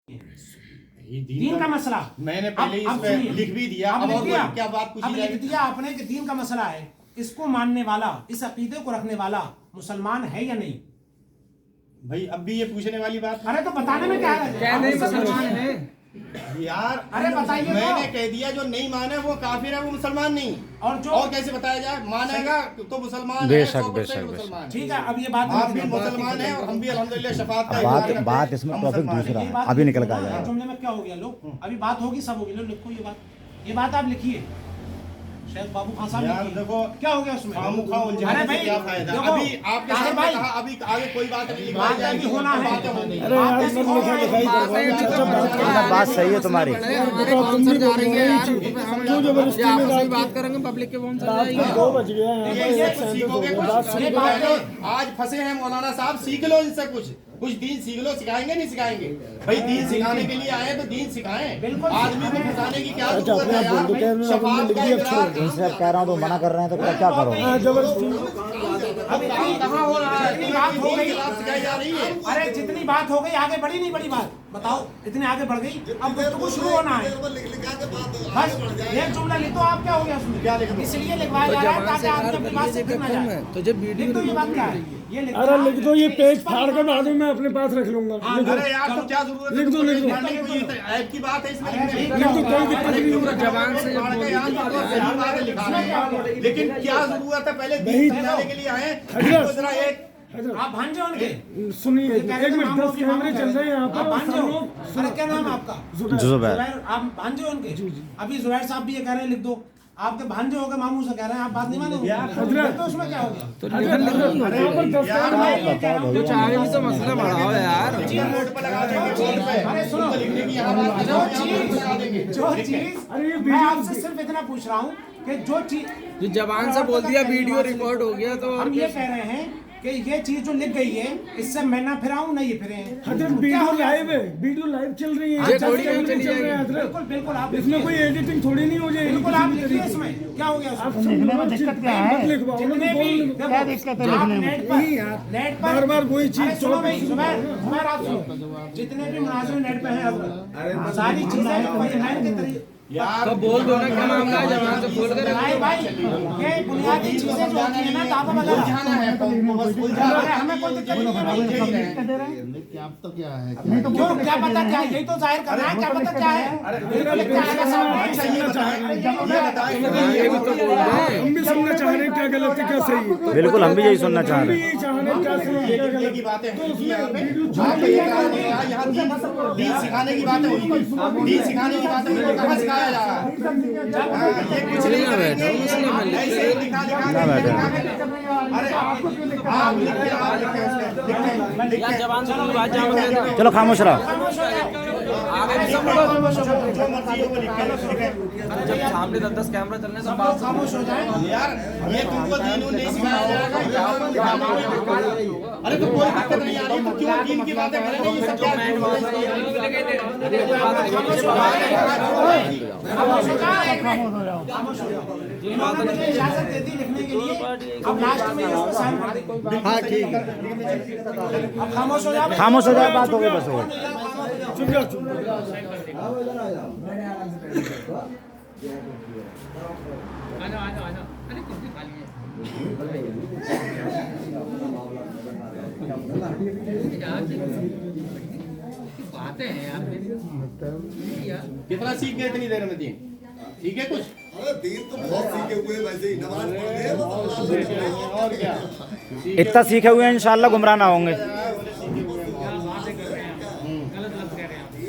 दीन का मसला मैंने पहले इस पे लिख भी दिया। अब और क्या बात पूछी जाएगी? लिख दिया आपने कि दीन का मसला है, इसको मानने वाला, इस अकीदे को रखने वाला मुसलमान है या नहीं? भाई अब भी ये पूछने वाली बात है। अरे तो बताने में क्या है? क्या नहीं मुसलमान है यार? अरे बताइए। मैंने कह दिया जो नहीं माने वो काफिर है, वो मुसलमान नहीं। और कैसे बताया जाए? मानेगा तो मुसलमान है, बेशक 100% मुसलमान। ठीक है, अब ये बात आप भी मुसलमान हैं और हम भी अल्हम्दुलिल्लाह शफाअत का बात इसमें टॉपिक दूसरा है, अभी निकल के आ जाएगा। जुमले में क्या हो गया? लो अभी बात होगी, सब होगी। लो लिखो ये बात आप लिखिए। शेख बाबू खान साहब यार देखो क्या हो गया उसमें? खामोखा उलझाने से क्या फायदा? अभी आपके सामने कहा, अभी आगे कोई बात नहीं लिखवाई जाएगी, होना है। बात सही है तुम्हारी। बात करेंगे पब्लिक के फोन आज फंसे हैं मौलाना साहब, सीख लो इनसे कुछ दीन सीख लो। सिखाएंगे नहीं सिखाएंगे? भाई दीन सिखाने के लिए आए तो दीन सिखाएं। आदमी को फंसाने की क्या जरूरत है यार? शफाअत का इकरार इनसे कह रहा हूँ तो मना कर रहे हैं, तो क्या करो? कहाँ हो रहा है? इतनी बात हो गई, सिखाई जा रही है। अरे जितनी बात हो गई, आगे बढ़ी नहीं बढ़ी बात? बताओ, इतनी आगे बढ़ गई, अब गुफ्तगू शुरू होना है। बस एक जुमला लिखो। आप क्या हो गया उसमें? क्या लिखो? इसलिए लिखवाया जा रहा है ताकि आदमी अपनी बात से फिर ना जाए। तो जब लिख दो, ये बात क्या है? ये लिख अरे लिख दो, ये पेज फाड़ कर बाद में मैं अपने पास रख लूंगा। अरे यार तो क्या जरूरत है? लिख दो ऐप की बात है इसमें। लिख दो, कोई दिक्कत नहीं। जबान से लेकिन क्या जरूरत है? पहले दीन सिखाने के लिए आए। जरा एक आप भांजे उनके सुनिए, एक मिनट, 10 कैमरे चल रहे हैं यहाँ पर। भांजे हो? अरे क्या नाम है आपका? जुबैर। आप भांजे हो उनके? अभी जुबैर साहब भी ये कह रहे हैं लिख दो। आपके भांजे हो गए, मामू से कह रहे हैं, आप बात नहीं मानोगे तो उसमें क्या हो गया? तो चाहे भी तो मसला बढ़ाओ यार। अरे सुनो, जो चीज मैं आपसे सिर्फ इतना पूछ रहा हूँ कि जो चीज जो जबान से बोल दिया वीडियो रिकॉर्ड हो गया, तो हम ये कह रहे हैं कि ये चीज जो लिख गई है, इससे मैं ना फिराऊं ना ये फिरे हैं। हजरत वीडियो लाइव है, वीडियो लाइव चल रही है। ये थोड़ी नहीं चली जाएगी। बिल्कुल बिल्कुल, आप इसमें कोई एडिटिंग थोड़ी नहीं हो जाएगी। बिल्कुल आप लिखिए। इसमें क्या हो गया? लिखने में दिक्कत क्या है? जितने भी क्या दिक्कत है लिखने में? नेट पर बार वही चीज। सुनो भाई, जुबैर आप सुनो, जितने भी मुनाजिर नेट पे हैं हजरत, सारी चीजें बयान के तरीके यार तो बोल दो ना क्या मामला है, जबान से बोल कर भाई ये बुनियादी चीजें जो होती है ना, दावा वगैरह, उलझाना है, बस उलझाना है। हमें कोई दिक्कत नहीं है। क्या तो क्या है? क्यों क्या पता क्या है? यही तो जाहिर करना है, क्या पता क्या है? हम भी सुनना चाह रहे हैं क्या गलत है क्या सही है। बिल्कुल, हम भी यही सुनना चाह रहे हैं। यही चाह रहे हैं क्या सही है क्या गलत की बातें यहाँ दीन सिखाने की बातें हुई। दीन सिखाने की बातें हुई, कहाँ सिखाया जा रहा है? ये कुछ नहीं करेंगे, ऐसे ही लिखा अरे आप लिखते जबान से कोई बात जाओ। चलो खामोश रहो। जब सामने 10 कैमरा चलने से बात खामोश हो जाए यार, ये तुमको दीन नहीं सिखाया जाएगा। अरे तो कोई दिक्कत नहीं आ रही, तो क्यों दीन की बातें करेंगे? ये सब क्या इन्होंने मुझे इजाजत दे दी लिखने के लिए। अब लास्ट में इसको साइन कर दें। हाँ ठीक है, अब खामोश हो जाओ। खामोश हो जाए, बात हो गई, बस हो गई। चुप जाओ, चुप जाओ। कितना सीख गए इतनी देर में दीन? ठीक है कुछ? अरे दीन तो बहुत सीखे हुए हैं, वैसे ही नमाज पढ़ते हैं और क्या? इतना सीखे हुए हैं, इंशाल्लाह गुमराह ना होंगे।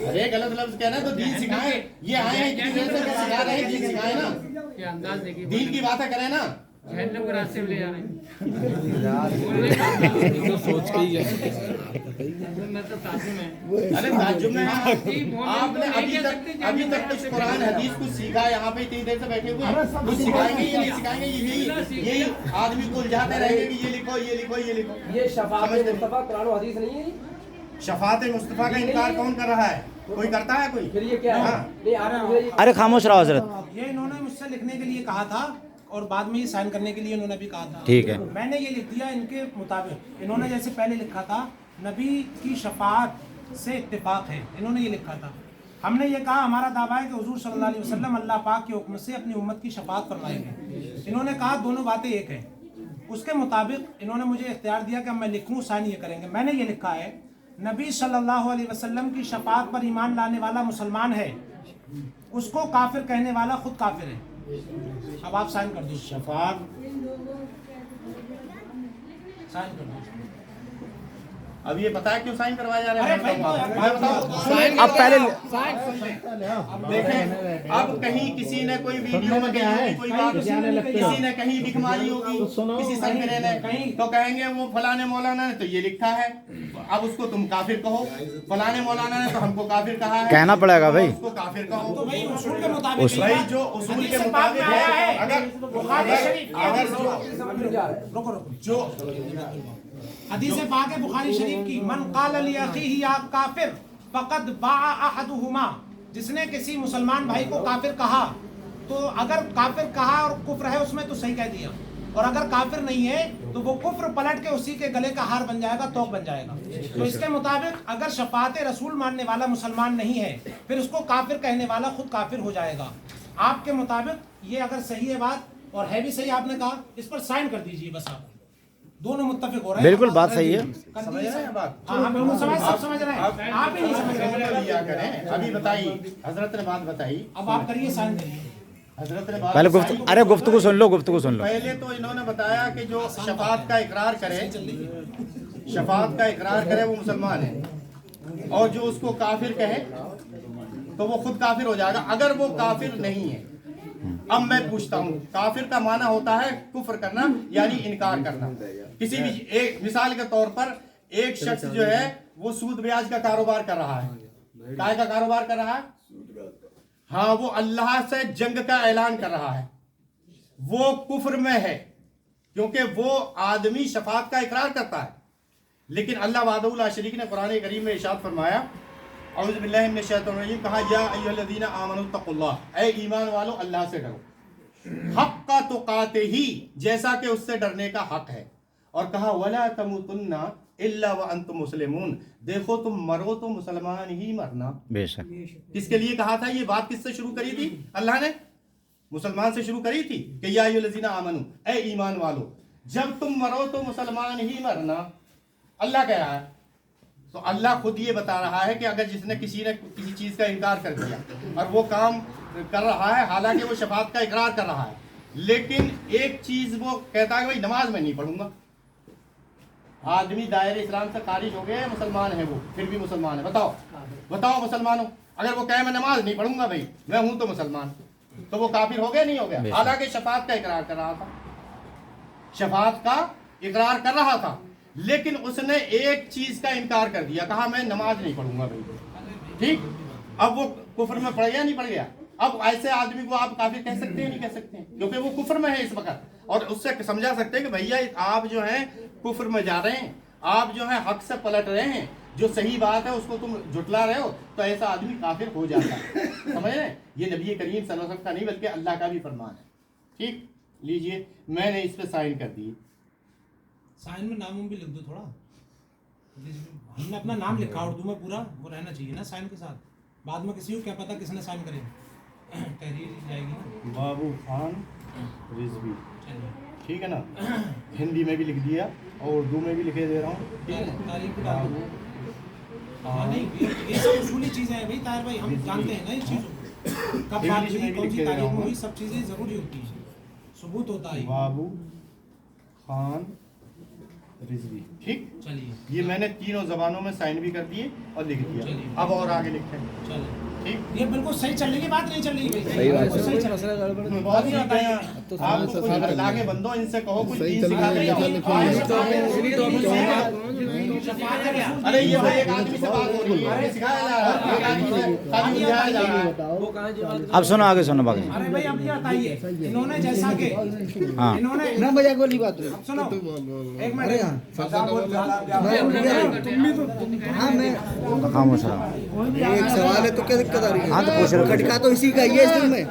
अरे गलत लफ्ज कहना है तो दीन सिखाए। ये आए हैं इतनी देर से सिखा रहे हैं, दीन सिखाए ना, दीन की बातें करें ना। जहन्नम के रास्ते में ले जा रहे हैं। तो सोच के ही है। मैं तो ताजुब में। अरे ताजुब में आपने अभी तक कुछ कुरान हदीस कुछ सीखा? यहाँ पे इतनी देर से बैठे हुए हैं, कुछ सिखाएंगे ये नहीं सिखाएंगे? यही आदमी को उलझाते रहेंगे कि ये लिखो ये लिखो ये लिखो। ये शफाअत मुस्तफा कुरान और हदीस नहीं है। शफाअत मुस्तफा का इनकार कौन कर रहा है? कोई करता है कोई? फिर ये क्या है? अरे खामोश रहो हजरत। ये इन्होंने मुझसे लिखने के लिए कहा था और बाद में ये साइन करने के लिए इन्होंने भी कहा था। ठीक है, मैंने ये लिख दिया इनके मुताबिक। इन्होंने जैसे पहले लिखा था, नबी की शफाअत से इत्तेफाक है। इन्होंने ये लिखा था। हमने ये कहा हमारा दावा है कि हुजूर सल्लल्लाहु अलैहि वसल्लम अल्लाह पाक के हुक्म से अपनी उम्मत की शफाअत फरमाएंगे। इन्होंने कहा दोनों बातें एक हैं। उसके मुताबिक इन्होंने मुझे इख्तियार दिया कि मैं लिख लूँ, साइन ये करेंगे। मैंने ये लिखा है नबी सल्लल्लाहु अलैहि वसल्लम की शफाअत पर ईमान लाने वाला मुसलमान है, उसको काफिर कहने वाला खुद काफिर है। अब आप साइन कर दो। शफाअत साइन कर दो। अब ये पता है क्यों साइन करवाया जा रहा है? अरे भाई, मैं बताऊं। अब पहले देखें, अब कहीं किसी ने कोई वीडियो में कहीं कोई बात, किसी ने कहीं लिख मारी होगी, किसी संगठन ने कहीं, तो कहेंगे वो फलाने मौलाना ने तो ये लिखा है, अब उसको तुम काफिर कहो। फलाने मौलाना ने तो हमको काफिर कहा है, कहना पड़ेगा भाई। उसको काफिर कहो। तो भाई उसूल के मुताबिक भाई जो उसूल के मुताबिक है, अगर रुको रुको, जो हदीस पाक है बुखारी शरीफ की, मन काल अली अखीही या काफिर फकद बाअ अहदुहुमा, जिसने किसी मुसलमान भाई को काफिर कहा तो अगर काफिर कहा और कुफ्र है उसमें तो सही कह दिया, और अगर काफिर नहीं है तो वो कुफ्र पलट के उसी के गले का हार बन जाएगा, तोक बन जाएगा। तो इसके मुताबिक अगर शफाअत रसूल मानने वाला मुसलमान नहीं है फिर उसको काफिर कहने वाला खुद काफिर हो जाएगा। आपके मुताबिक ये अगर सही है बात, और है भी सही, आपने कहा, इस पर साइन कर दीजिए बस। आप दोनों मुत्तफिक हो रहे हैं। बिल्कुल बात सही है। समझ रहे हैं बात? हाँ बिल्कुल सब समझ रहे हैं, आप ही नहीं समझ रहे। लिया करें। अभी बताइए, हजरत ने बात बताई, अब आप करिए, साइन करिए। हजरत ने बात पहले बताई। अरे गुफ्तगू सुन लो, गुफ्तगू सुन लो। पहले तो इन्होंने बताया कि जो शफाअत का इकरार करे, शफाअत का इकरार करे वो मुसलमान है, और जो उसको काफिर कहे तो वो खुद काफिर हो जाएगा अगर वो काफिर नहीं है। अब मैं पूछता हूँ, काफिर का माना होता है कुफ्र करना, यानी इनकार करना। किसी भी एक मिसाल के तौर पर एक शख्स जो है वो सूद ब्याज का कारोबार कर रहा है। काय का कारोबार कर रहा है? हाँ, वो अल्लाह से जंग का ऐलान कर रहा है, वो कुफ्र में है, क्योंकि वो आदमी शफाअत का इकरार करता है। लेकिन अल्लाह वहदहू ला शरीक ने कुरान करीम में इरशाद फरमाया, औज़ु बिल्लाहि मिनश शैतानिर रजीम, कहा या अय्युहल्लज़ीना आमनु तक़ुल्लाह, ऐ ईमान वालों अल्लाह से डरो, हक़्क़ तुक़ातिही, जैसा कि उससे डरने का हक है। और कहा वला तमूतुन्ना इल्ला व अंतुम मुस्लिमून, देखो तुम मरो तो मुसलमान ही मरना। बेशक। किसके लिए कहा था? ये बात किससे शुरू करी थी? अल्लाह ने मुसलमान से शुरू करी थी कि या अय्युहल्लज़ीना आमनु, ऐ ईमान वालों, जब तुम मरो तो मुसलमान ही मरना। अल्लाह कह रहा है, तो अल्लाह खुद ये बता रहा है कि अगर जिसने किसी ने किसी चीज का इनकार कर दिया और वो काम कर रहा है, हालांकि वो शफाअत का इकरार कर रहा है, लेकिन एक चीज वो कहता है कि भाई नमाज में नहीं पढ़ूंगा। आदमी दायरे इस्लाम से खारिज हो गया, मुसलमान है वो, फिर भी मुसलमान है। बताओ बताओ मुसलमानों, अगर वो कहे मैं नमाज नहीं पढ़ूंगा, भाई मैं हूं तो मुसलमान, तो वो काफिर हो गया नहीं हो गया? हालांकि शफाअत का इकरार कर रहा था, शफाअत का इकरार कर रहा था, लेकिन उसने एक चीज का इनकार कर दिया, कहा मैं नमाज नहीं पढ़ूंगा भाई। ठीक, अब वो कुफ्र में पड़ गया नहीं पड़ गया? अब ऐसे आदमी को आप काफिर कह सकते हैं नहीं कह सकते हैं? क्योंकि वो कुफ्र में है इस वक्त, और उससे समझा सकते हैं कि भैया आप जो है कुफ्र में जा रहे हैं, आप जो है हक से पलट रहे हैं, जो सही बात है उसको तुम झुटला रहे हो, तो ऐसा आदमी काफिर हो जाता है। समझ रहे हैं? ये नबी करीम सल्लल्लाहु अलैहि वसल्लम का नहीं बल्कि अल्लाह का भी फरमान है। ठीक, लीजिए, मैंने इस पे साइन कर दी। साइन में नाम भी लिख दो थोड़ा, हमने अपना नाम लिखा उर्दू में पूरा, वो रहना चाहिए ना साइन के साथ। बाद में किसी को क्या पता किसने साइन करे, तहरीर जाएगी ना। बाबू खान रिजवी, चलिए ठीक है ना? हिंदी में भी लिख दिया और उर्दू में भी लिखे दे रहा हूँ। तारीख को डाल दो। हाँ नहीं, ये सब उसूली चीज़ें हैं भाई ताहिर भाई, हम जानते हैं ना इस चीज़ों को, कब बात हुई, कौन सी तारीख में हुई, सब चीज़ें ज़रूरी होती है, सबूत होता है। बाबू खान रिजवी, ठीक। चलिए, ये मैंने तीनों जबानों में साइन भी कर दिए और लिख दिया। चलिए। अब और आगे लिखते हैं, चलिए ठीक। ये बिल्कुल सही चल रही है, बात नहीं चल रही है, सही बात है। सही चल रही है। बहुत ही आता है आप तो कुछ अल्लाह के बंदो, इनसे कहो कुछ दीन सिखा के जाओ। अरे ये भाई एक आदमी से बात हो रही है, सिखाया जा रहा है, एक आदमी से खाली बुझाया जा रहा है। अब सुनो, आगे सुनो बाकी। अरे भाई अब ये बताइए, इन्होंने जैसा कि हाँ, इन्होंने ना मजाक वाली बात है। अब सुनो एक मिनट, हाँ मैं खामोश रहो। एक सवाल है तो क्या दिक्कत आ रही है? हाँ तो पूछ रहे हो। खटका तो इसी का ही है इसमें।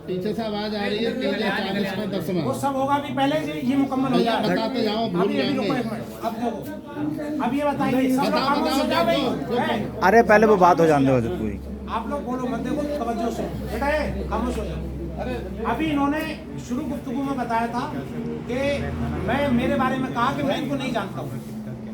पीछे से आवाज आ रही है 340 में 10 में वो सब होगा अभी पहले ये मुकम्मल हो जाए। बताते जाओ, भूल अभी जाएंगे। रुको एक मिनट, अब देखो, अब ये बताइए सब लोग खामोश हो जाओ भाई। अरे पहले वो बात हो जाने दो पूरी। आप लोग बोलो मत, देखो तवज्जो से बेटा है, खामोश हो जाओ। अभी इन्होंने शुरू गुफ्तगू में बताया था कि मैं मेरे बारे में कहा कि मैं इनको नहीं जानता हूँ,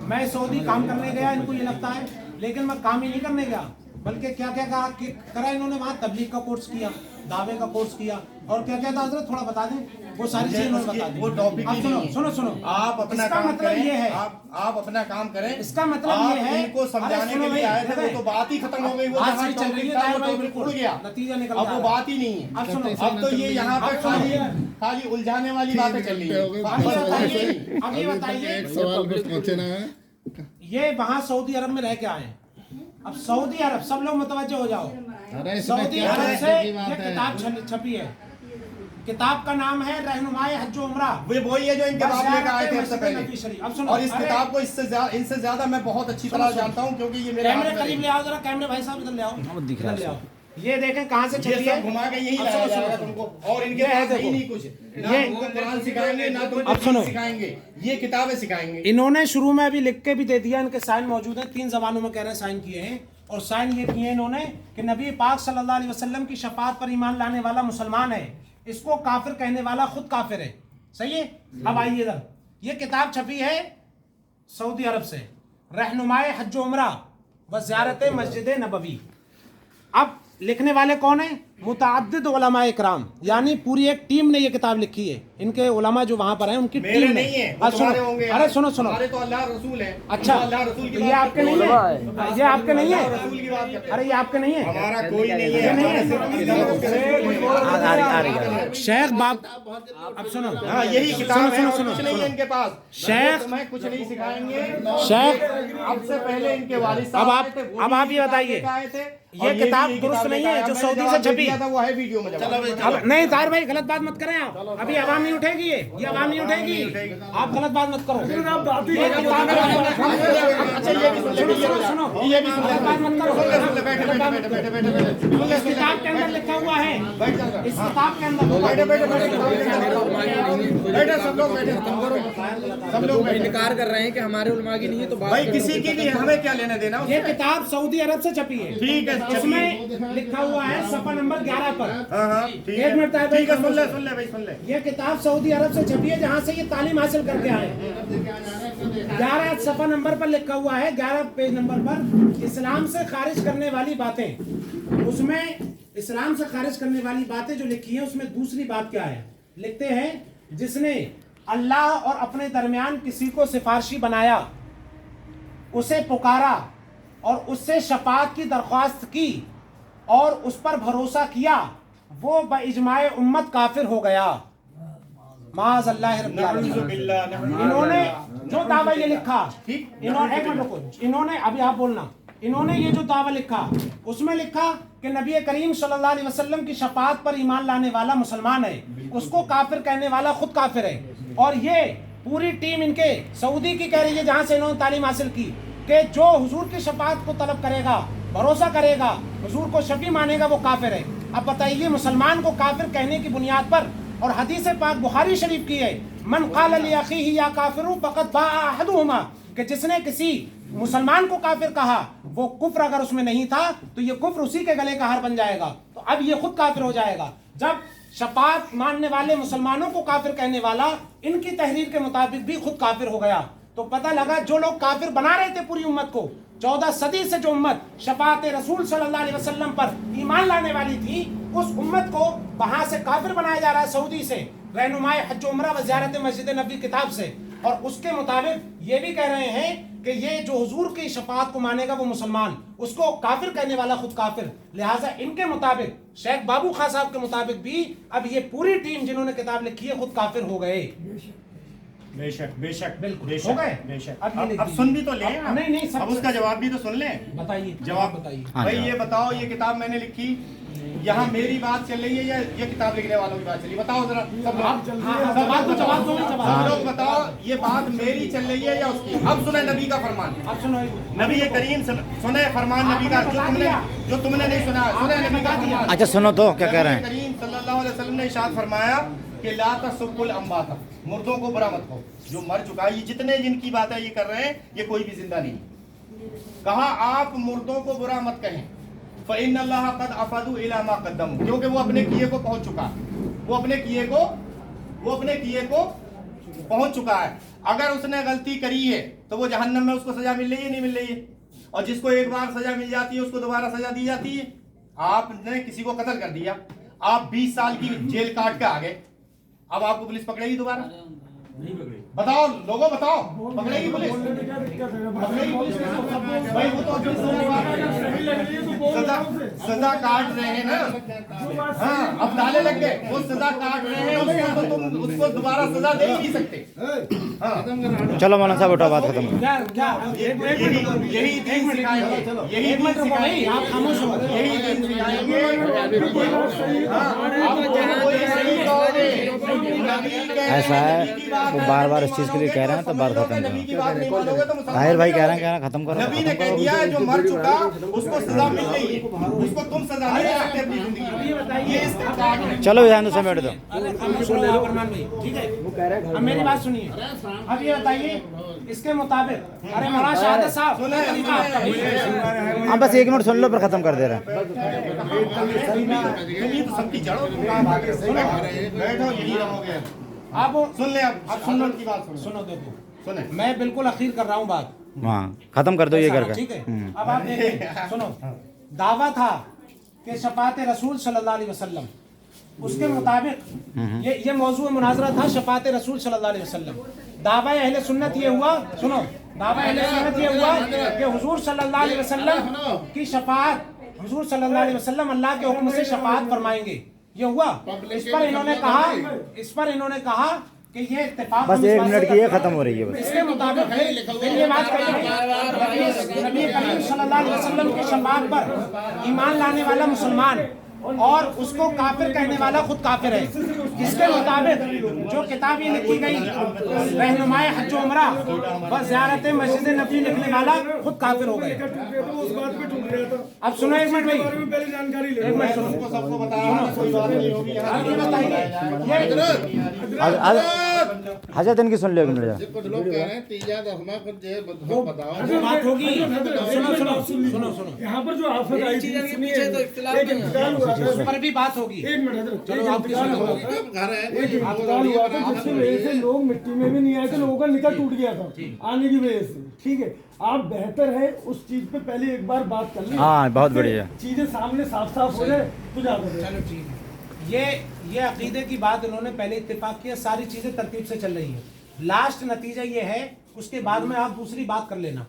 मैं सऊदी काम करने गया, इनको ये लगता है, लेकिन मैं काम ही नहीं करने गया, बल्कि क्या क्या कहा कि करा इन्होंने वहाँ तबलीग का कोर्स किया, दावे का कोर्स किया, और क्या क्या था हजरत थोड़ा बता दें, वो सारी चीजें इन्होंने बता दी। वो टॉपिक ही नहीं है। सुनो सुनो, आप अपना इसका काम मतलब करें, ये है, आप अपना काम करें। इसका मतलब ये है, इनको समझाने के लिए आए थे, वो तो बात ही खत्म हो गई, वो बात जहाँ सही चल रही टॉपिक है, था वो भाई, टॉपिक उड़ गया, नतीजा निकल अब रहा वो है। बात ही नहीं है। अब सुनो, अब तो ये यहाँ पे अब सुनो, खाली उलझाने वाली बातें चल रही है। अब ये बताइए, अब ये बताइए, एक सवाल पे पहुंचे ना है। ये वहाँ सऊदी अरब में रह के आए, अब सऊदी अरब सब लोग मुतवज्जो हो जाओ, अरे इसमें सऊदी क्या अरब से है की ये बात है। किताब छपी है, किताब का नाम है रहनुमाए हज व उम्रा। वो वही है जो इनके बाप लेकर आए थे सबसे पहले। अब सुनो, और इस किताब को इनसे ज्यादा मैं बहुत अच्छी तरह जानता हूँ, क्योंकि ये मेरे कैमरे हाथ में करीब ले आओ जरा, कैमरे भाई साहब इधर ले आओ, वो दिख रहा है इधर ले आओ। ये देखें कहाँ से ये छपी सब है, घुमा के यही अब लाया सुनो, जाएगा सुनो, तुमको, और इनके ये है पास ही देखो। नहीं कुछ, ना ये- तुमको कुरान सिखाएंगे, ना तुमको अब सुनो। दीन सिखाएंगे, ये किताबें सिखाएंगे। इन्होंने शुरू में अभी लिख के भी दे दिया, इनके साइन मौजूद हैं, 3 जबानों में कह रहे हैं साइन किए हैं, और साइन ये किए इन्होंने कि नबी पाक सल्लल्लाहु अलैहि वसल्लम की शफाअत पर ईमान लाने वाला मुसलमान है, इसको काफिर कहने वाला खुद काफिर है। सही है। अब आइए इधर, ये किताब छपी है सऊदी अरब से, रहनुमाए हज व उम्रा व ज़ियारत मस्जिद नबवी। अब लिखने वाले कौन है? मुतअद्दिद उलमा इकराम, यानी पूरी एक टीम ने ये किताब लिखी है, इनके उलमा जो वहां पर हैं उनकी मेरे टीम ने। नहीं है, वो अब सुनो, तुम्हारे होंगे। अरे सुनो सुनो, हमारे तो अल्लाह रसूल है। अच्छा अल्लाह रसूल की तो ये बात आपके करते नहीं हैं। है, ये आपके नहीं है, रसूल की बात करते हैं। अरे ये आपके नहीं है, हमारा कोई नहीं है, ये नहीं हमारा सिर्फ अल्लाह आ रही शेख बाप। अब सुनो, हाँ, यही किताब है, सुनो, और सुनो, कुछ नहीं है इनके पास। शेख- तुम्हें कुछ नहीं सिखाएंगे। शेख अब से पहले इनके वालिद साहब अब आप- आए थे, वो अब भी आप ये किताब बताइए, लेकर आए थे, ये और किताब भी दुरुस्त नहीं है, लेकर जो आया। सऊदी मैंने से जवाब छपी। दिया था, वो है वीडियो में जवाब। अब नहीं तार भाई गलत बात मत करें आप, अभी आवाम नहीं उठेगी, ये आवाम नहीं उठेगी, आप गलत बात मत करो। ये किताब अच्छा, ये भी सुन ले, सुनो सुनो सुनो, ये भी सुन ले, गलत बात मत करो। सुन ले, बैठे बैठे बैठे बैठे बैठे बैठे इस किताब के अंदर लिखा हुआ है, बैठ जा, इस किताब के अंदर बैठे बैठे बैठे सब लोग बैठे, सब लोग बैठे। इनकार कर रहे हैं कि हमारे उलमा की नहीं है, तो बात भाई किसी की भी हमें क्या लेना देना ये किताब सऊदी अरब से छपी है, ठीक है, इसमें लिखा हुआ है सफा नंबर 11 पर। हाँ हाँ ठीक एक मिनट है, तार भाई, ठीक है, सुन ले भाई, सुन ले। ये किताब सऊदी अरब से छपी है, जहाँ से ये तालीम हासिल करके आए। 11 सफा नंबर पर लिखा हुआ है, 11 पेज नंबर पर, इस्लाम से खारिज करने वाली बातें। उसमें इस्लाम से खारिज करने वाली बातें जो लिखी हैं, उसमें दूसरी बात क्या है? लिखते हैं जिसने अल्लाह और अपने दरमियान किसी को सिफारशी बनाया, उसे पुकारा और उससे शफाअत की दरख्वास्त की और उस पर भरोसा किया, वो बइजमाए उम्मत काफिर हो गया। माज़ अल्लाह रब्बिल आलमीन। इन्होंने जो दावा ये लिखा, इन्होंने एक मिनट रुको, इन्होंने अभी आप बोलना, इन्होंने ये जो दावा लिखा, उसमें लिखा कि नबी करीम सल्लल्लाहु अलैहि वसल्लम की शफाअत पर ईमान लाने वाला मुसलमान है, उसको काफिर कहने वाला खुद काफिर है। और ये पूरी टीम इनके सऊदी की कह रही है, जहां से इन्होंने तालीम हासिल की, कि जो हुजूर की शफाअत को तलब करेगा, भरोसा करेगा, हुजूर को शफी मानेगा, वो काफिर है। अब बताइए, मुसलमान को काफिर कहने की बुनियाद पर, और हदीस पाक बुखारी शरीफ की है, मन क़ाल लि अख़ीही या काफिरु फ़क़द बाअ अहदुहुमा, कि जिसने किसी मुसलमान को काफिर कहा, वो कुफ्र अगर उसमें नहीं था तो ये कुफ्र उसी के गले का हार बन जाएगा, तो अब ये खुद काफिर हो जाएगा। जब शफाअत मानने वाले मुसलमानों को काफिर कहने वाला इनकी तहरीर के मुताबिक भी खुद काफिर हो गया, तो पता लगा जो लोग काफिर बना रहे थे पूरी उम्मत को, 14 सदी से जो उम्मत शफाअत रसूल सल्लल्लाहु अलैहि वसल्लम पर ईमान लाने वाली थी, उस उम्मत को वहां से काफिर बनाया जा रहा है सऊदी से, रहनुमाए हज उम्रा व ज़ियारत मस्जिद नबवी किताब से। और उसके मुताबिक ये भी कह रहे हैं कि ये जो हुजूर की शफाअत को मानेगा वो मुसलमान, उसको काफिर कहने वाला खुद काफिर। लिहाजा इनके मुताबिक, शेख बाबू खां साहब के मुताबिक भी अब ये पूरी टीम जिन्होंने किताब लिखी है खुद काफिर हो गए। बेशक बेशक बिल्कुल बेशक, हो गए। बेशक। अब ये लिख अब दीजिए। सुन भी तो ले, अब- नहीं, नहीं, सब- अब उसका जवाब भी तो सुन ले। बताइए, जवाब बताइए। हाँ, भाई जवाब। ये बताओ, ये किताब मैंने लिखी, यहाँ मेरी बात चल रही है या ये किताब लिखने वालों की बात चल रही है? बताओ जरा सब लोग। हाँ, जवाब दो, जवाब दो, सब जवाब लोग बताओ, ये बात मेरी चल रही है या उसकी? अब सुने नबी का फरमान, अब सुनो, नबी करीम सुने फरमान नबी का, आपने बता दिया। जो तुमने नहीं सुना, सुने नबी का फरमान। अच्छा सुनो तो क्या कह रहे हैं। नबी करीम सल्लल्लाहु अलैहि वसल्लम ने इरशाद फरमाया कि ला तसुब्बुल अम्वात, मुर्दों को बुरा मत कहो, जो मर चुका है। ये जितने जिनकी बातें ये कर रहे हैं ये कोई भी जिंदा नहीं। कहा आप मुर्दों को बुरा मत कहें, फ़इन्नल्लाह क़द अफ़दू इला मा क़द्दमू, क्योंकि वो अपने किए को पहुंच चुका, वो अपने किए को पहुंच चुका है। अगर उसने गलती करी है तो वो जहन्नम में उसको सजा मिल रही है, नहीं मिल रही है? और जिसको एक बार सजा मिल जाती है उसको दोबारा सजा दी जाती है। आपने किसी को कत्ल कर दिया, आप 20 साल की जेल काट के आ गए, अब आपको पुलिस पकड़ेगी दोबारा? बताओ लोगों, बताओ, पकड़ेगी पुलिस? पकड़ेगी पुलिस? भाई वो तो सजा काट रहे हैं ना। हाँ, अब ताले लग गए, वो सजा काट रहे हैं, उसको तो तुम उसको दोबारा सजा दे ही नहीं सकते। हाँ। चलो मौलाना साहब उठा, बात खत्म। यही दिन सिखाएंगे, यही दिन सिखाएंगे, आप खामोश हो, यही दिन सिखाएंगे। ऐसा है, वो बार बार इस चीज के लिए कह रहे हैं तो बात खत्म करो। ताहिर भाई कह रहे हैं खत्म करो। नबी ने कह दिया है जो मर चुका उसको सजा मिल रही है, उसको तुम सजा नहीं दे सकते अपनी जिंदगी में। ये इसका काट है। चलो ध्यान से बैठ दो। ठीक है, अब मेरी बात सुनिए। अब ये बताइए इसके मुताबिक, अरे मौलाना शहादत साहब, हम बस 1 मिनट सुन लो पर खत्म कर दे रहे हैं। सबकी जड़ों को कहाँ भागे? बैठो, यही रहोगे। आप सुन ले, अब सुन लो की बात सुनो, देखो सुने। मैं बिल्कुल अखीर कर रहा हूँ बात। हाँ, खत्म कर दो ये करके। ठीक है, अब आप देखिए, सुनो। दावा था कि शफात रसूल सल्लल्लाहु अलैहि वसल्लम, उसके मुताबिक ये मौजू मुनाजरा था शफात रसूल सल्लल्लाहु अलैहि वसल्लम। दावा अहले सुन्नत ये हुआ, सुनो, दावा अहले सुन्नत ये हुआ कि हुजूर सल्लल्लाहु अलैहि वसल्लम की शफात, हुजूर सल्लल्लाहु अलैहि वसल्लम अल्लाह के हुक्म से शफात फरमाएंगे। ये हुआ। इस पर इन्होंने कहा कि ये इत्तेफाक, बस 1 मिनट की ये खत्म हो रही है बस। इसके मुताबिक ये बात कही नबी करीम सल्लल्लाहु अलैहि वसल्लम की शफाअत पर ईमान लाने वाला मुसलमान और उसको काफिर कहने वाला खुद काफिर है। इसके मुताबिक जो किताब ये लिखी गई रहनुमाए हज उमरा व ज़ियारत मस्जिद नबी लिखने वाला खुद काफिर हो गए। अब सुनो 1 मिनट भाई, 1 मिनट सुनो, सबको हजरत इनकी सुन लो 1 मिनट। कुछ लोग कह रहे हैं तीजा दसवां कुछ जो बताओ। वो बात होगी। सुनो यहाँ पर जो आफत आई थी, उस पर भी बात होगी। एक मिनट, चलो आपकी सुनो। घर है इंतकाल हुआ था जिसकी वजह से लोग मिट्टी में भी नहीं आए थे, लोगों का निकल टूट गया था आने की वजह से। ठीक है, आप बेहतर है उस चीज पे पहले एक बार बात कर लें। हाँ, बहुत बढ़िया। चीजें सामने साफ साफ हो जाए तो ज्यादा। चलो ठीक है, ये अकीदे की बात इन्होंने पहले इत्तेफाक किया, सारी चीजें तरतीब से चल रही है। लास्ट नतीजा ये है, उसके बाद में आप दूसरी बात कर लेना।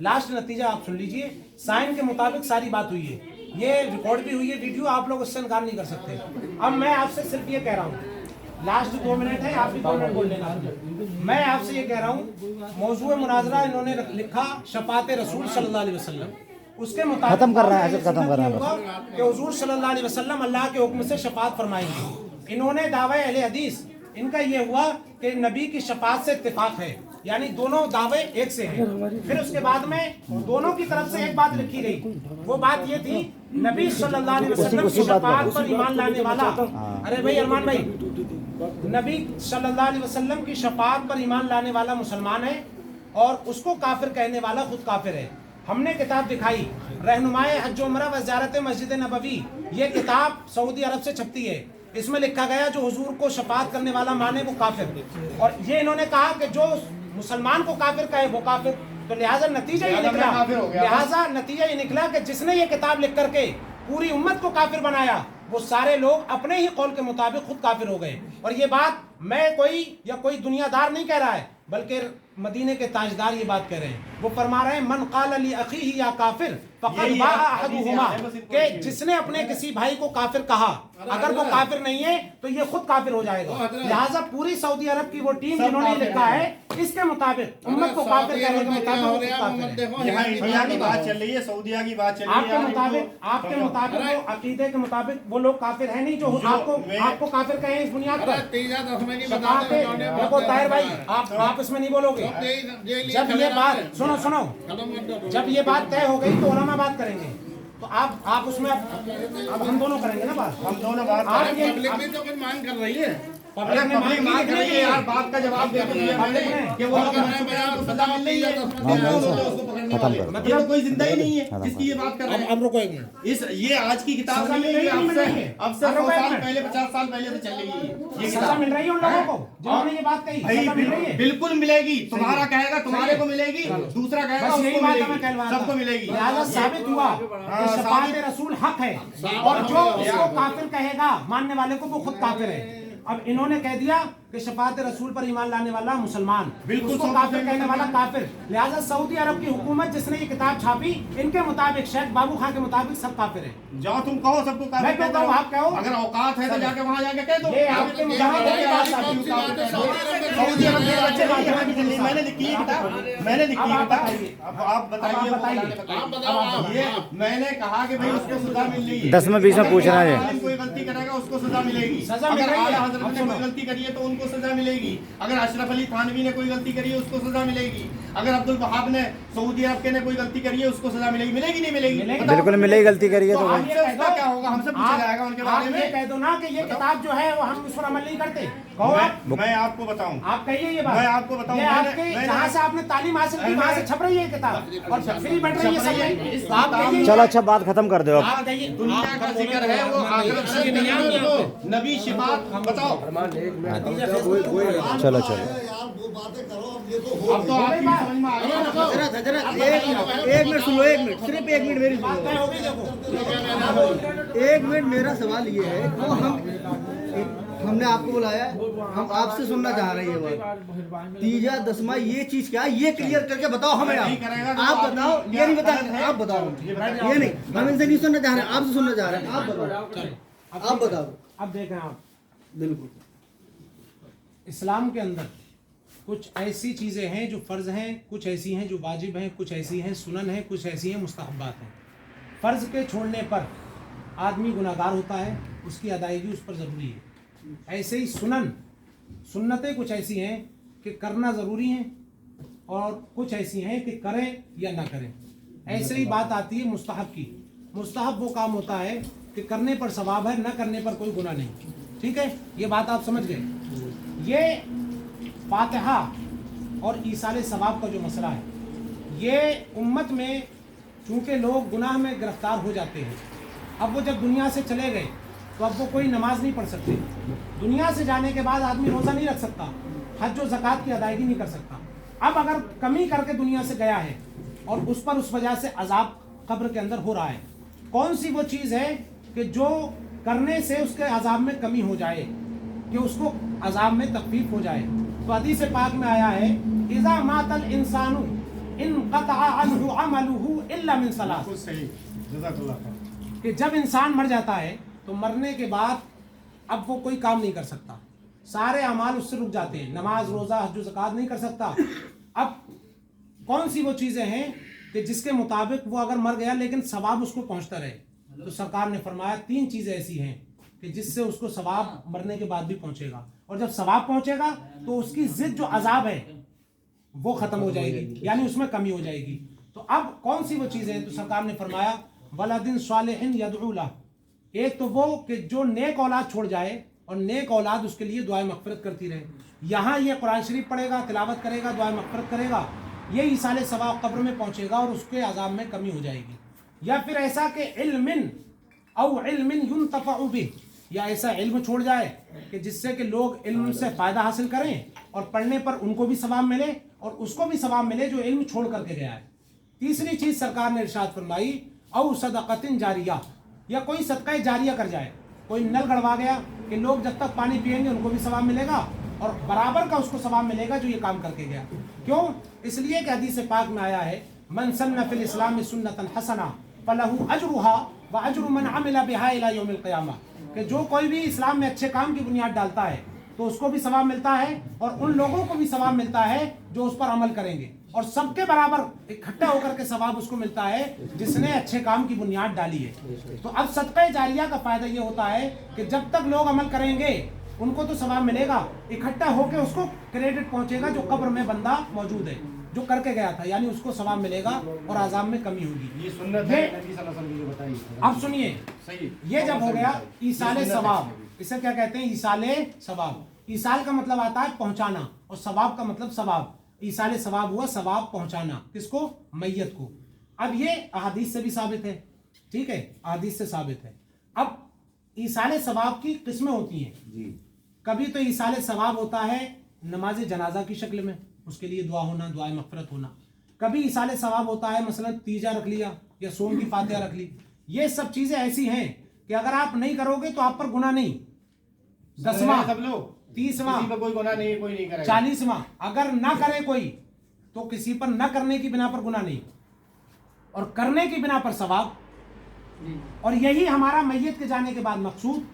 लास्ट नतीजा आप सुन लीजिए, साइन के मुताबिक सारी बात हुई है, ये रिकॉर्ड भी हुई है, वीडियो, आप लोग उससे इनकार नहीं कर सकते। अब मैं आपसे सिर्फ ये कह रहा हूँ, लास्ट 2 मिनट है, आप भी 2 मिनट बोल लेना। मैं आपसे ये कह रहा हूँ, मौजूद मुनाजरा इन्होंने लिखा शफात रसूल सल्लल्लाहु अलैहि वसल्लम, उसके मुताबिक खत्म कर रहे हैं, खत्म कर रहे हैं कि हुजूर सल्लल्लाहु अलैहि वसल्लम अल्लाह के हुक्म से शफात फरमाएंगे। इन्होंने दावे अहले हदीस, इनका ये हुआ कि नबी की शफात से इत्तेफाक है, यानी दोनों दावे एक से हैं। फिर उसके बाद में दोनों की तरफ से एक बात लिखी गई, वो बात ये थी नबी सल्लल्लाहु अलैहि वसल्लम की शफात पर ईमान लाने वाला, अरे भाई अरमान भाई, नबी सल्लल्लाहु अलैहि वसल्लम की शफात पर ईमान लाने वाला मुसलमान है और उसको काफिर कहने वाला खुद काफिर है। हमने किताब दिखाई रहनुमाए हज उमरा व ज़ियारत मस्जिद नबवी, ये किताब सऊदी अरब से छपती है। इसमें लिखा गया जो हुजूर को शफात करने वाला माने वो काफिर, और ये इन्होंने कहा कि जो मुसलमान को काफिर कहे वो काफिर। तो लिहाजा नतीजा ये निकला कि जिसने ये किताब लिख करके पूरी उम्मत को काफिर बनाया, वो सारे लोग अपने ही कौल के मुताबिक खुद काफिर हो गए। और ये बात मैं कोई दुनियादार नहीं कह रहा है, बल्कि मदीने के ताजदार ये बात कह रहे हैं। वो फरमा रहे हैं मन क़ाल ली अखीही या काफिर फ़क़द बाअ अहदुहुमा, कि जिसने अपने किसी भाई को काफिर कहा, अगर वो काफिर नहीं है तो ये खुद काफिर हो जाएगा। लिहाजा पूरी सऊदी अरब की वो टीम जिन्होंने लिखा है, इसके मुताबिक उम्मत को काफिर कहने के मुताबिक यहाँ इंडिया की बात चल रही है, सऊदीया की बात चल रही है। आपके मुताबिक वो अकीदे के मुताबिक वो लोग काफिर है नहीं जो आपको काफिर कहें इस बुनियाद पर। देखो ताहिर भाई, आप इसमें नहीं बोलोगे। जब ये बात सुनो, जब ये बात तय हो गई तो उलमा बात करेंगे। तो आप उसमें अब हम दोनों करेंगे ना बात। हम दोनों बात आप ये पब्लिक भी तो कुछ मांग कर रही है। अरे पब्लिक मांग रही है यार, बात का जवाब दे दिया मैंने कि वो सजा मिल रही है, खत्म करो। ये तो कोई जिंदा ही नहीं है जिसकी ये बात कर रहे हैं। अब रुको एक मिनट, इस ये आज की किताब नहीं है, अब से 100 साल पहले 50 साल पहले से चल रही है ये सजा मिल रही है उन लोगों को जिन्होंने ये बात कही, भाई सजा मिल रही है। बिल्कुल मिलेगी। तुम्हारा कहेगा तुम्हारे को मिलेगी, दूसरा कहेगा बस यही उसको बात हमें मिलेगी, कहलवा सबको मिलेगी। लिहाजा साबित हुआ कि शफाअत रसूल हक है, और जो उसको काफिर कहेगा मानने वाले को वो खुद काफिर है। अब इन्होंने कह दिया कि शफाअत रसूल पर ईमान लाने वाला मुसलमान, बिल्कुल उसको काफिर कहने वाला काफिर। लिहाजा सऊदी अरब की हुकूमत जिसने ये किताब छापी, इनके मुताबिक शेख बाबू खान के मुताबिक सब काफिर है। जाओ तुम कहो सबको काफिर मैं क्यों कहूं, आप कहो। अगर औकात है तो जाके वहां जाके कह दो। ये आपके मुताबिक ये बात आती है। सऊदी अरब के बच्चे नहीं यहाँ की दिल्ली, मैंने लिखी है किताब, मैंने लिखी है किताब। अब आप बताइए, आप बताओ। ये मैंने कहा कि भाई उसको सजा मिल रही है। 10 में 20 में पूछना है। कोई गलती करेगा उसको सजा मिलेगी। सजा मिल अगर रही है। आला हजरत ने कोई गलती करी है तो उनको सजा मिलेगी। अगर अशरफ अली थानवी ने कोई गलती करी है उसको सजा मिलेगी। अगर अब्दुल वहाब ने सऊदी अरब के ने कोई गलती करी है उसको सजा मिलेगी। मिलेगी नहीं मिलेगी? बताओ। बिल्कुल मिलेगी, गलती करिए तो भाई। हमसे उसका क्या होगा? हमसे पूछा जाएगा उनके बारे में। ये कह दो ना कि ये किताब जो है वो हम उस पर अमल नहीं करते। कहो आप, मैं आपको बताऊं, आप कहिए ये बात। मैं आपको बताऊं, ये आपके मैंने- जहाँ से आपने तालीम हासिल की वहाँ से छप रही है किताब और फ्री बढ़ रही है सब में। तो आप कहिए, चलो अच्छा बात खत्म कर दो अब। आप कहिए। दुनिया का जिक्र है वो आखिरत से नहीं है। नबी शिफात बताओ। चलो चलो यार वो बातें करो, अब ये तो हो अब तो आपकी भी समझ में आ गया ना। जरा एक मिनट सुनो, एक मिनट, सिर्फ एक मिनट मेरी बात सुनो। तय हो गई देखो। एक मिनट, मेरा सवाल ये है कि हमने आपको बुलाया, हम आपसे सुनना चाह रहे हैं बात। तीजा दसवां ये चीज क्या है, ये क्लियर करके बताओ हमें। आप बताओ, ये नहीं बता, आप बताओ। ये नहीं, हम इनसे नहीं सुनना चाह रहे हैं, आपसे सुनना चाह रहे हैं। आप बताओ, आप बताओ। अब देखें आप, बिल्कुल इस्लाम के अंदर कुछ ऐसी चीज़ें हैं जो फ़र्ज़ हैं, कुछ ऐसी हैं जो वाजिब हैं, कुछ ऐसी हैं सुनन हैं, कुछ ऐसी हैं मुस्तहब्बात हैं। फ़र्ज़ के छोड़ने पर आदमी गुनाहगार होता है, उसकी अदायगी उस पर ज़रूरी है। ऐसे ही सुन्नतें कुछ ऐसी हैं कि करना ज़रूरी है और कुछ ऐसी हैं कि करें या ना करें। ऐसे ही बात आती है मुस्तहब की। मुस्तहब वो काम होता है कि करने पर सवाब है, ना करने पर कोई गुनाह नहीं। ठीक है, ये बात आप समझ गए। ये फातिहा और ईसाले सवाब का जो मसला है, ये उम्मत में चूँकि लोग गुनाह में गिरफ्तार हो जाते हैं, अब वो जब दुनिया से चले गए तो अब वो कोई नमाज नहीं पढ़ सकते। दुनिया से जाने के बाद आदमी रोज़ा नहीं रख सकता, हज और ज़कात की अदायगी नहीं कर सकता। अब अगर कमी करके दुनिया से गया है और उस पर उस वजह से अजाब कब्र के अंदर हो रहा है, कौन सी वो चीज़ है कि जो करने से उसके अजाब में कमी हो जाए, कि उसको अजाब में तकलीफ हो जाए? तो हदीस पाक में आया है, इज़ा मातल इंसानु इनक़ता अन्हु अमलुहु इल्ला मिन सलास। कि जब इंसान मर जाता है तो मरने के बाद अब वो कोई काम नहीं कर सकता, सारे अमाल उससे रुक जाते हैं। नमाज, रोज़ा, हज, ज़कात नहीं कर सकता। अब कौन सी वो चीज़ें हैं कि जिसके मुताबिक वो अगर मर गया लेकिन सवाब उसको पहुंचता रहे? तो सरकार ने फरमाया 3 चीज़ें ऐसी हैं कि जिससे उसको सवाब मरने के बाद भी पहुंचेगा, और जब सवाब पहुंचेगा तो उसकी जिद जो अजाब है वो ख़त्म हो जाएगी, यानी उसमें कमी हो जाएगी। तो अब कौन सी वो चीज़ें हैं? तो सरकार ने फरमाया वलदिन सालिहिन यदउ लह। एक तो वो कि जो नेक औलाद छोड़ जाए और नेक औलाद उसके लिए दुआ मग़फ़िरत करती रहे। यहाँ ये कुरान शरीफ पढ़ेगा, तिलावत करेगा, दुआ मग़फ़िरत करेगा, ये ईसाले सवाब कब्र में पहुँचेगा और उसके अज़ाब में कमी हो जाएगी। या फिर ऐसा कि इल्मिन औ इल्मिन युन्तफ़अु बिह, या ऐसा इल्म छोड़ जाए कि जिससे कि लोग इल्म से फ़ायदा हासिल करें और पढ़ने पर उनको भी सवाब मिले और उसको भी सवाब मिले जो इल्म छोड़ करके गया है। तीसरी चीज़ सरकार ने इरशाद फरमाई औ सदक़तिन जारिया, या कोई सदका जारिया कर जाए। कोई नल गड़वा गया कि लोग जब तक पानी पिएंगे उनको भी सवाब मिलेगा और बराबर का उसको सवाब मिलेगा जो ये काम करके गया। क्यों? इसलिए कि हदीस पाक में आया है, मन सन्ना फिल इस्लाम सुन्नतन हसना फलहु अजरुहा व अजरु मन अमिला बिहा इला यौमिल क़ियामा। कि जो कोई भी इस्लाम में अच्छे काम की बुनियाद डालता है तो उसको भी सवाब मिलता है और उन लोगों को भी सवाब मिलता है जो उस पर अमल करेंगे, और सबके बराबर इकट्ठा होकर के सवाब उसको मिलता है जिसने अच्छे काम की बुनियाद डाली है। तो अब सदका जारिया का फायदा ये होता है कि जब तक लोग अमल करेंगे उनको तो सवाब मिलेगा, इकट्ठा होकर उसको क्रेडिट पहुंचेगा जो कब्र में बंदा मौजूद है, जो करके गया था, यानी उसको सवाब मिलेगा और आज़ाब में कमी होगी। ये सुन्नत है नबी सल्लल्लाहु अलैहि वसल्लम की जो बताई। अब सुनिए, सही, ये जब हो गया ईसाले सवाब, इसे क्या कहते हैं? ईसाले सवाब। ईसाल का मतलब आता है पहुंचाना और सवाब का मतलब सवाब। ईसाले सवाब हुआ सवाब पहुंचाना, किसको? मैयत को। अब ये अहादीस से भी साबित है, ठीक है, अहादीस से साबित है। अब ईसाले सवाब की किस्में होती हैं जी। कभी तो ईसाले सवाब होता है नमाज जनाजा की शक्ल में, उसके लिए दुआ होना, दुआ मग़फ़िरत होना। कभी ईसाले सवाब होता है मसलन तीजा रख लिया या सोम की फातिहा रख ली। ये सब चीजें ऐसी हैं कि अगर आप नहीं करोगे तो आप पर गुनाह नहीं। 10वां, सब लोग 30वां, कोई गुनाह नहीं, कोई नहीं करेगा। 40वां, अगर ना करे कोई तो किसी पर न करने की बिना पर गुनाह नहीं और करने की बिना पर सवाब। और यही हमारा मैयत के जाने के बाद मकसूद।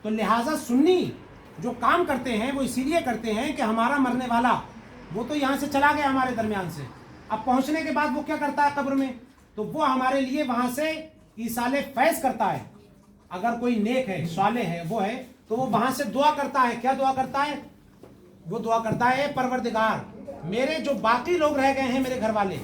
तो लिहाजा सुन्नी जो काम करते हैं वो इसीलिए करते हैं कि हमारा मरने वाला वो तो यहाँ से चला गया हमारे दरमियान से, अब पहुँचने के बाद वो क्या करता है कब्र में? तो वो हमारे लिए वहाँ से ईसाले फैज़ करता है। अगर कोई नेक है, साले है, वो है, तो वो वहाँ से दुआ करता है। क्या दुआ करता है? वो दुआ करता है, परवरदिगार मेरे जो बाकी लोग रह गए हैं, मेरे घर वाले,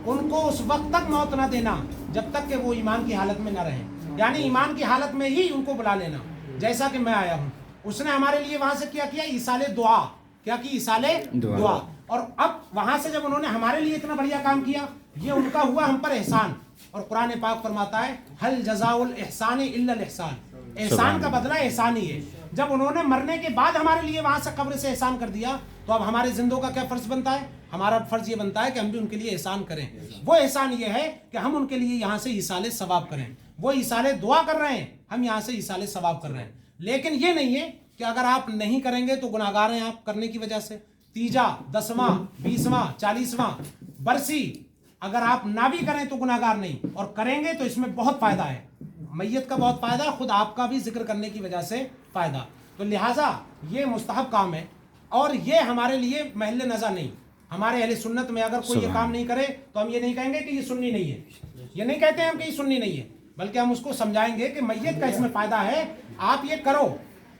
उनको उस वक्त तक मौत ना देना जब तक कि वो ईमान की हालत में ना रहे, यानी ईमान की हालत में ही उनको बुला लेना, जैसा कि मैं आया हूँ। उसने हमारे लिए वहां से क्या किया? ईसाले दुआ। क्या की? ईसाले दुआ। और अब वहां से जब उन्होंने हमारे लिए इतना बढ़िया काम किया, ये उनका हुआ हम पर एहसान। और कुरान पाक फरमाता है हल जज़ाउल एहसान इल्लल एहसान, एहसान का बदला एहसान ही है। जब उन्होंने मरने के बाद हमारे लिए वहां से कब्र से एहसान कर दिया, तो अब हमारे जिंदों का क्या फर्ज बनता है? हमारा फर्ज ये बनता है कि हम भी उनके लिए एहसान करें। वो एहसान ये है कि हम उनके लिए यहाँ से ईसाले सवाब करें। वो ईसाले दुआ कर रहे हैं, हम यहाँ से ईसाले सवाब कर रहे हैं। लेकिन ये नहीं है कि अगर आप नहीं करेंगे तो गुनाहगार हैं आप करने की वजह से। तीजा, 10वां, 20वां, 40वां बरसी अगर आप ना भी करें तो गुनाहगार नहीं, और करेंगे तो इसमें बहुत फायदा है। मैयत का बहुत फायदा, खुद आपका भी जिक्र करने की वजह से फायदा। तो लिहाजा ये मुस्तहब काम है और ये हमारे लिए महल नज़र नहीं। हमारे अहले सुन्नत में अगर कोई ये काम नहीं करे तो हम ये नहीं कहेंगे कि ये सुन्नी नहीं है, ये नहीं कहते हम कि ये सुन्नी नहीं है, बल्कि हम उसको समझाएंगे कि मैयत का इसमें फायदा है, आप ये करो।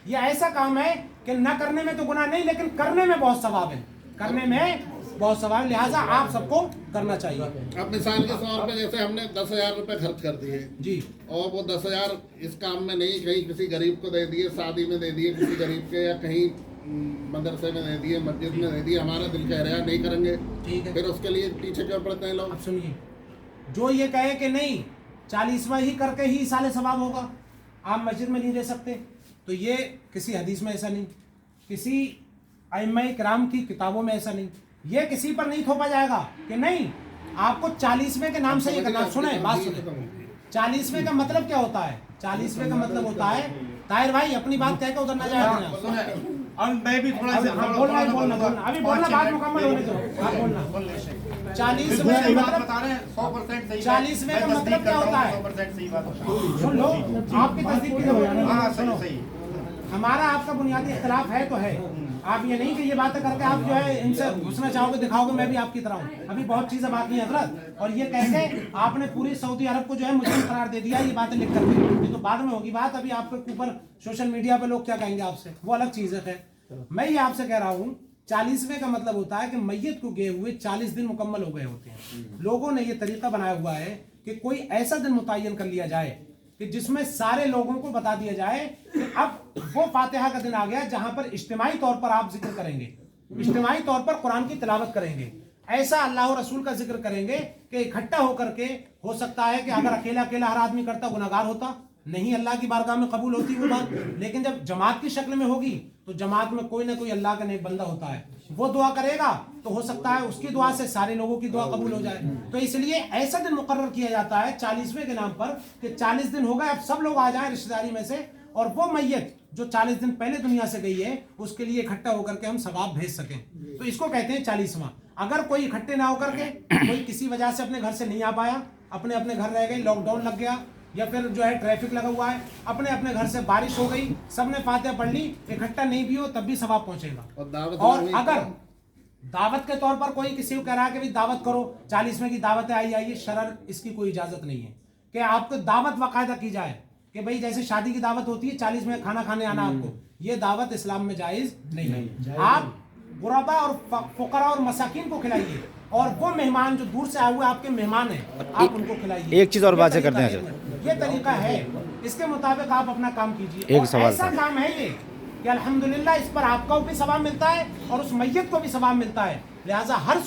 ये ऐसा काम है कि न करने में तो गुनाह नहीं, लेकिन करने में बहुत सवाब है, करने में बहुत सवाब है। लिहाजा आप सबको करना चाहिए। अब मिसाल के तौर पे जैसे हमने 10,000 रुपए खर्च कर दिए जी, और वो 10,000 इस काम में नहीं, कहीं किसी गरीब को दे दिए, शादी में दे दिए किसी गरीब के, या कहीं मदरसे में दे दिए, मस्जिद में दे दिए, हमारा दिल कह रहा है नहीं करेंगे, ठीक है, फिर उसके लिए पीछे क्यों पड़ते हैं लोग? अब सुनिए, जो ये कहे कि नहीं 40वां ही करके ही साले सवाब होगा, आप मस्जिद में नहीं दे सकते, तो ये किसी हदीस में ऐसा नहीं, किसी अइम्मा-ए किराम की किताबों में ऐसा नहीं, ये किसी पर नहीं थोपा जाएगा कि नहीं आपको 40वें के नाम से ये करना। सुने बात सुने, 40वें का मतलब क्या होता है? 40वें का मतलब होता है, ताहिर भाई अपनी बात कह के उधर ना जाए। और मैं भी थोड़ा सा बोलना अभी बोलना, बात मुकम्मल होने दो, आप बोलना। 40वें का मतलब बता रहे हैं 100% सही। 40वें का मतलब क्या होता है? 100% सही बात होता है। सुन लो, आपकी तस्दीक की जरूरत नहीं। हाँ सुनो, सही। हमारा आपका बुनियादी इख्तिलाफ है तो है, आप ये नहीं कि ये बातें करके आप जो है इनसे घुसना चाहोगे, दिखाओगे मैं भी आपकी तरह हूँ। अभी बहुत चीजें बाकी हैं हजरत, और ये कह के आपने पूरी सऊदी अरब को जो है मुस्लिम करार दे दिया, ये बातें लिख करके, ये तो बाद में होगी बात। अभी आपके ऊपर सोशल मीडिया पे लोग क्या कहेंगे आपसे, वो अलग चीज है। मैं ये आपसे कह रहा हूँ 40वें का मतलब होता है कि मैयत को गए हुए 40 दिन मुकम्मल हो गए होते हैं। लोगों ने ये तरीका बनाया हुआ है कि कोई ऐसा दिन मुतय्यन कर लिया जाए कि जिसमें सारे लोगों को बता दिया जाए कि अब वो फातिहा का दिन आ गया जहां पर इज्तिमाई तौर पर आप जिक्र करेंगे, इज्तिमाई तौर पर कुरान की तिलावत करेंगे, ऐसा अल्लाह और रसूल का जिक्र करेंगे कि इकट्ठा होकर के। हो सकता है कि अगर अकेला अकेला हर आदमी करता गुनाहगार होता, नहीं अल्लाह की बारगाह में कबूल होती वो बात, लेकिन जब जमात की शक्ल में होगी तो जमात में कोई ना कोई अल्लाह का नेक बंदा होता है, वो दुआ करेगा तो हो सकता है उसकी दुआ से सारे लोगों की दुआ कबूल हो जाए। तो इसलिए ऐसा दिन मुकर्रर किया जाता है 40वें के नाम पर कि 40 दिन हो गए, अब सब लोग आ जाएं रिश्तेदारी में से, और वो मैयत जो 40 दिन पहले दुनिया से गई है उसके लिए इकट्ठा होकर के हम सवाब भेज सकें, तो इसको कहते हैं 40वां। अगर कोई इकट्ठे ना होकर के, कोई किसी वजह से अपने घर से नहीं आ पाया, अपने अपने घर रह गए, लॉकडाउन लग गया, या फिर जो है ट्रैफिक लगा हुआ है, अपने अपने घर से बारिश हो गई, सबने फातिहा पढ़ ली, इकट्ठा नहीं भी हो तब भी सवाब पहुंचेगा। और अगर दावत के तौर पर कोई किसी को कह रहा है कि भाई दावत करो, 40वें की दावत है, आइए, शरर इसकी कोई इजाजत नहीं है कि आपको दावत बाकायदा की जाए कि भाई जैसे शादी की दावत होती है 40 में खाना खाने आना, आपको ये दावत इस्लाम में जायज नहीं है। आप गुरबा और फुकरा और मसाकिन को खिलाइए, और वो मेहमान जो दूर से आए हुए आपके मेहमान हैं आप उनको खिलाइए। एक चीज़ और बात से करते हैं ये तरीका है, इसके मुताबिक आप अपना काम कीजिए। एक और सवाल ऐसा था। काम है ये कि अल्हम्दुलिल्लाह इस पर आपको भी सवाब मिलता है और उस मैयत को भी सवाब मिलता है। लिहाजा हर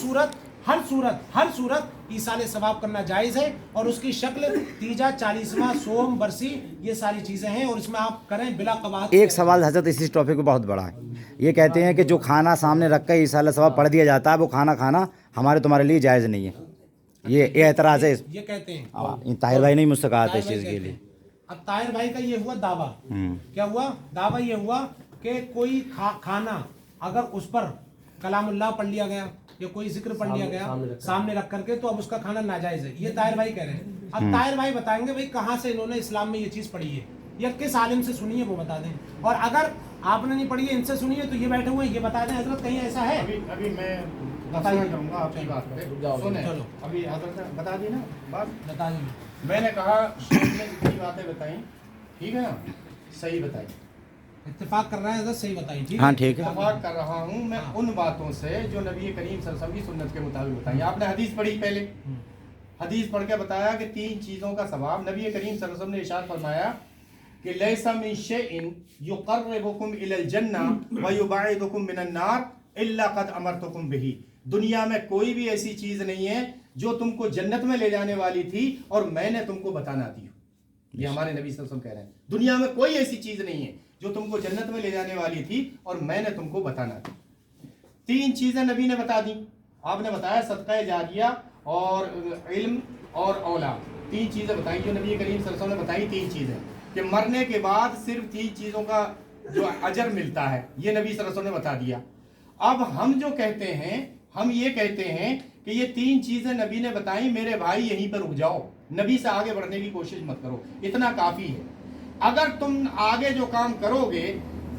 सूरत ईसाले सवाब करना जायज़ है, और उसकी शक्ल तीजा, 40वां, सोम, बरसी, ये सारी चीज़ें हैं, और इसमें आप करें बिला कबाहत। एक सवाल हजरत इसी टॉपिक पे बहुत बड़ा है। ये कहते हैं कि जो खाना सामने रख कर ईसाला सवाब पढ़ दिया जाता है, वो खाना खाना हमारे तुम्हारे लिए जायज़ नहीं है। ये एतराज़ है। ये कहते हैं ताहिर भाई ने मुझसे कहा था इस चीज़ के लिए। अब ताहिर भाई का ये हुआ दावा, क्या हुआ दावा? ये हुआ कि कोई खाना अगर उस पर कलामुल्लाह पढ़ लिया गया या कोई जिक्र पढ़ लिया गया सामने रख करके, तो अब उसका खाना नाजायज है। ये ताहिर भाई कह रहे हैं। अब ताहिर भाई बताएंगे भाई कहाँ से इन्होंने इस्लाम में ये चीज़ पढ़ी है, या किस आलिम से सुनी है वो बता दें, और अगर आपने नहीं पढ़ी है इनसे सुनी है तो ये बैठे हुए हैं, ये बता दें हजरत कहीं ऐसा है? अभी मैं बताइए। बताऊंगा आपकी बात पे। सुने, चलो। अभी हजरत बता दी ना बात, बता दें। मैंने कहा शेख ने जितनी बातें बताई ठीक है ना, सही बताई, इत्तेफाक कर रहे हैं हजरत, सही बताइए। ठीक हाँ है, ठीक है। इत्तेफाक कर रहा हूँ मैं उन बातों से जो नबी करीम सल्लल्लाहु अलैहि वसल्लम की सुन्नत के मुताबिक बताई। आपने हदीस पढ़ी, पहले हदीस पढ़ के बताया कि 3 चीज़ों का सवाब नबी करीम सल्लल्लाहु अलैहि वसल्लम ने इरशाद फरमाया कि लैसा मिन शैइन युक़र्रिबुकुम इलल जन्ना व युबईदुकुम मिनन नार इल्ला क़द अमरतुकुम बिही। दुनिया में कोई भी ऐसी चीज़ नहीं है जो तुमको जन्नत में ले जाने वाली थी और मैंने तुमको बताना दी। ये हमारे नबी सल्लल्लाहु अलैहि वसल्लम कह रहे हैं, दुनिया में कोई ऐसी चीज़ नहीं है जो तुमको जन्नत में ले जाने वाली थी और मैंने तुमको बताना दी। 3 चीज़ें नबी ने बता दी। आपने बताया सदका जारिया और इल्म और औलाद, 3 चीज़ें बताई जो नबी करीम सल्लल्लाहु अलैहि वसल्लम ने बताई। 3 चीज़ें कि मरने के बाद सिर्फ 3 चीज़ों का जो अजर मिलता है, ये नबी सल्लल्लाहु अलैहि वसल्लम ने बता दिया। अब हम जो कहते हैं, हम ये कहते हैं कि ये 3 चीज़ें नबी ने बताई, मेरे भाई यहीं पर रुक जाओ, नबी से आगे बढ़ने की कोशिश मत करो, इतना काफ़ी है। अगर तुम आगे जो काम करोगे,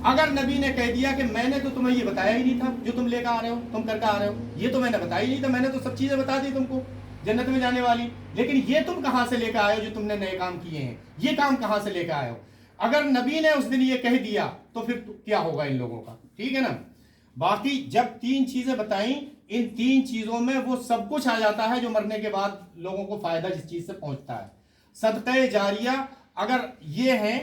अगर नबी ने कह दिया कि मैंने तो तुम्हें ये बताया ही नहीं था जो तुम लेकर आ रहे हो, तुम करके आ रहे हो, ये तो मैंने बताया ही नहीं था, मैंने तो सब चीज़ें बता दी तुमको जन्नत में जाने वाली, लेकिन ये तुम कहाँ से लेकर आए हो जो तुमने नए काम किए हैं, ये काम कहाँ से लेकर आए हो? अगर नबी ने उस दिन ये कह दिया तो फिर क्या होगा इन लोगों का, ठीक है ना। बाकी जब 3 चीज़ें बताई, इन 3 चीज़ों में वो सब कुछ आ जाता है जो मरने के बाद लोगों को फ़ायदा जिस चीज़ से पहुँचता है। सदक़े जारिया अगर ये हैं,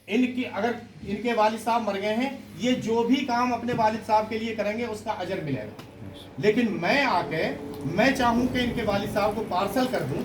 अगर इनके वालिद साहब मर गए हैं, ये जो भी काम अपने वालिद साहब के लिए करेंगे उसका अजर मिलेगा। लेकिन मैं चाहूँ कि इनके वालिद साहब को पार्सल कर दूँ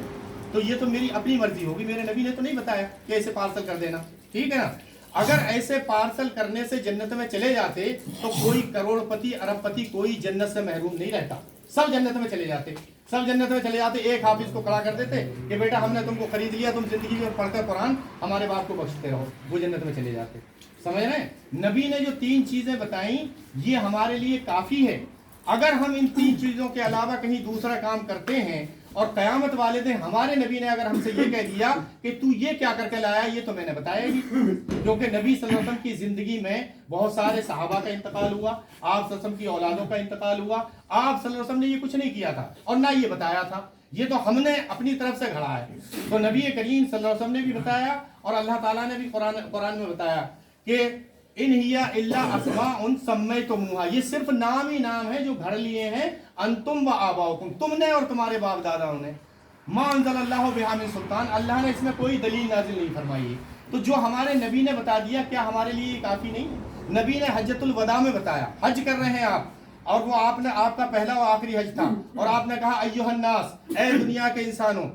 तो ये तो मेरी अपनी मर्जी होगी, मेरे नबी ने तो नहीं बताया कि ऐसे पार्सल कर देना, ठीक है ना। अगर ऐसे पार्सल करने से जन्नत में चले जाते तो कोई करोड़पति अरबपति कोई जन्नत से महरूम नहीं रहता, सब जन्नत में चले जाते, सब जन्नत में चले जाते। एक हाफिज को खड़ा कर देते कि बेटा हमने तुमको खरीद लिया, तुम जिंदगी में पढ़कर कुरान हमारे बाप को बख्शते रहो, वो जन्नत में चले जाते। समझ रहे हैं? नबी ने जो 3 चीज़ें बताई ये हमारे लिए काफ़ी है। अगर हम इन 3 चीज़ों के अलावा कहीं दूसरा काम करते हैं और क़यामत वाले दिन हमारे नबी ने अगर हमसे ये कह दिया कि तू ये क्या करके लाया, ये तो मैंने बताया ही, क्योंकि नबी सल्लल्लाहु अलैहि वसल्लम की ज़िंदगी में बहुत सारे सहाबा का इंतकाल हुआ, आप सल्लल्लाहु अलैहि वसल्लम की औलादों का इंतकाल हुआ, आप सल्लल्लाहु अलैहि वसल्लम ने ये कुछ नहीं किया था और ना ये बताया था, ये तो हमने अपनी तरफ से घड़ा है। तो नबी करीम सल्लल्लाहु अलैहि वसल्लम ने भी बताया और अल्लाह ताला ने भी कुरान में बताया कि इन हिया इल्ला अस्माउन सम्मयतमुहा, ये सिर्फ नाम ही नाम है जो घर लिए हैं अंतुम व आबाउकुम, तुमने और तुम्हारे बाप दादाओं ने। मा अंज़लल्लाहु बिहा मिन सुल्तान, अल्लाह ने इसमें कोई दलील नाजिल नहीं फरमाई। तो जो हमारे नबी ने बता दिया, क्या हमारे लिए काफ़ी नहीं? नबी ने हज्जतुल वदा में बताया, हज कर रहे हैं आप, और वो आपका पहला और आखिरी हज था, और आपने कहा अय्युहन नास, ए दुनिया के इंसानों,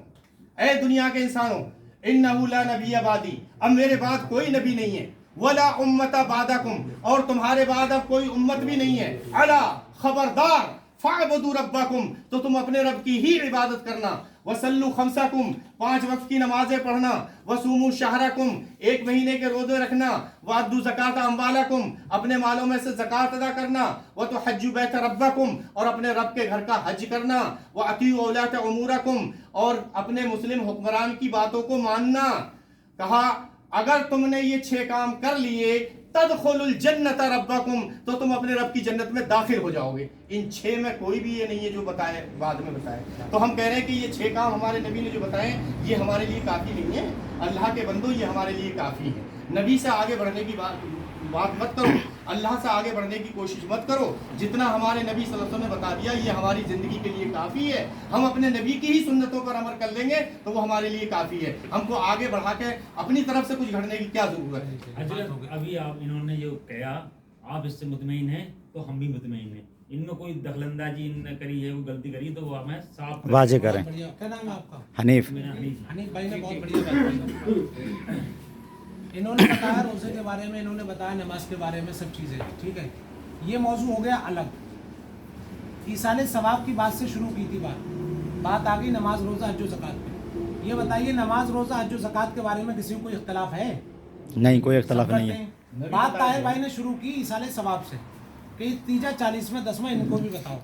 ए दुनिया के इंसानों, इन्नहु ला नबिय्य बादी, अब मेरे बाद कोई नबी नहीं है, वला उम्मता बादकुम, और तुम्हारे बाद अब कोई उम्मत भी नहीं है, अला खबरदार, फ़अबुदू रब्बकुम, तो तुम अपने रब की ही इबादत करना, वसल्लु खमसाकुम, 5 वक्त की नमाजें पढ़ना, वसूमु शहरकुम, 1 महीने के रोजे रखना, वअद्दु ज़कात अम्वालकुम, अपने मालों में से ज़कात अदा करना, व तो हज्जु बैत रब्बकुम, और अपने रब के घर का हज करना, व अतीउ औलात उमूरकुम, और अपने मुस्लिम हुक्मरान की बातों को मानना। कहा अगर तुमने ये 6 काम कर लिए तदखुलुल जन्नत रब्बकुम, तो तुम अपने रब की जन्नत में दाखिल हो जाओगे। इन 6 में कोई भी ये नहीं है जो बताए बाद में बताए। तो हम कह रहे हैं कि ये 6 काम हमारे नबी ने जो बताए ये हमारे लिए काफ़ी नहीं है। अल्लाह के बंदो, ये हमारे लिए काफ़ी है। नबी से आगे बढ़ने की बात बात मत करो, अल्लाह से आगे बढ़ने की कोशिश मत करो। जितना हमारे नबी सल्लल्लाहु अलैहि वसल्लम ने बता दिया ये हमारी ज़िंदगी के लिए काफ़ी है। हम अपने नबी की ही सुन्नतों पर अमल कर लेंगे तो वो हमारे लिए काफ़ी है। हमको आगे बढ़ा के अपनी तरफ से कुछ घड़ने की क्या ज़रूरत है। अभी आप इन्होंने जो कहा आप इससे मुतमईन हैं तो हम भी मुतमईन हैं। इनमें कोई दखलंदाजी इनने करी है, कोई गलती करी तो वो हमें साफ वाजे करें। क्या नाम है आपका? हनीफ। हनीफ भाई ने बहुत बढ़िया बात की। इन्होंने बताया रोजे के बारे में, इन्होंने बताया नमाज के बारे में, सब चीज़ें, ठीक है। ये मौजू हो गया अलग। ईसाले सवाब की बात से शुरू की थी बात आ गई नमाज रोज़ा हज ज़कात पे। ये बताइए नमाज रोज़ा हज ज़कात के बारे में किसी को कोई इख्तलाफ है? नहीं, कोई इख्तलाफ नहीं है। बात ताहिर भाई ने शुरू की ईसाले सवाब से कि तीजा 40वां 10वां इनको भी बताओ।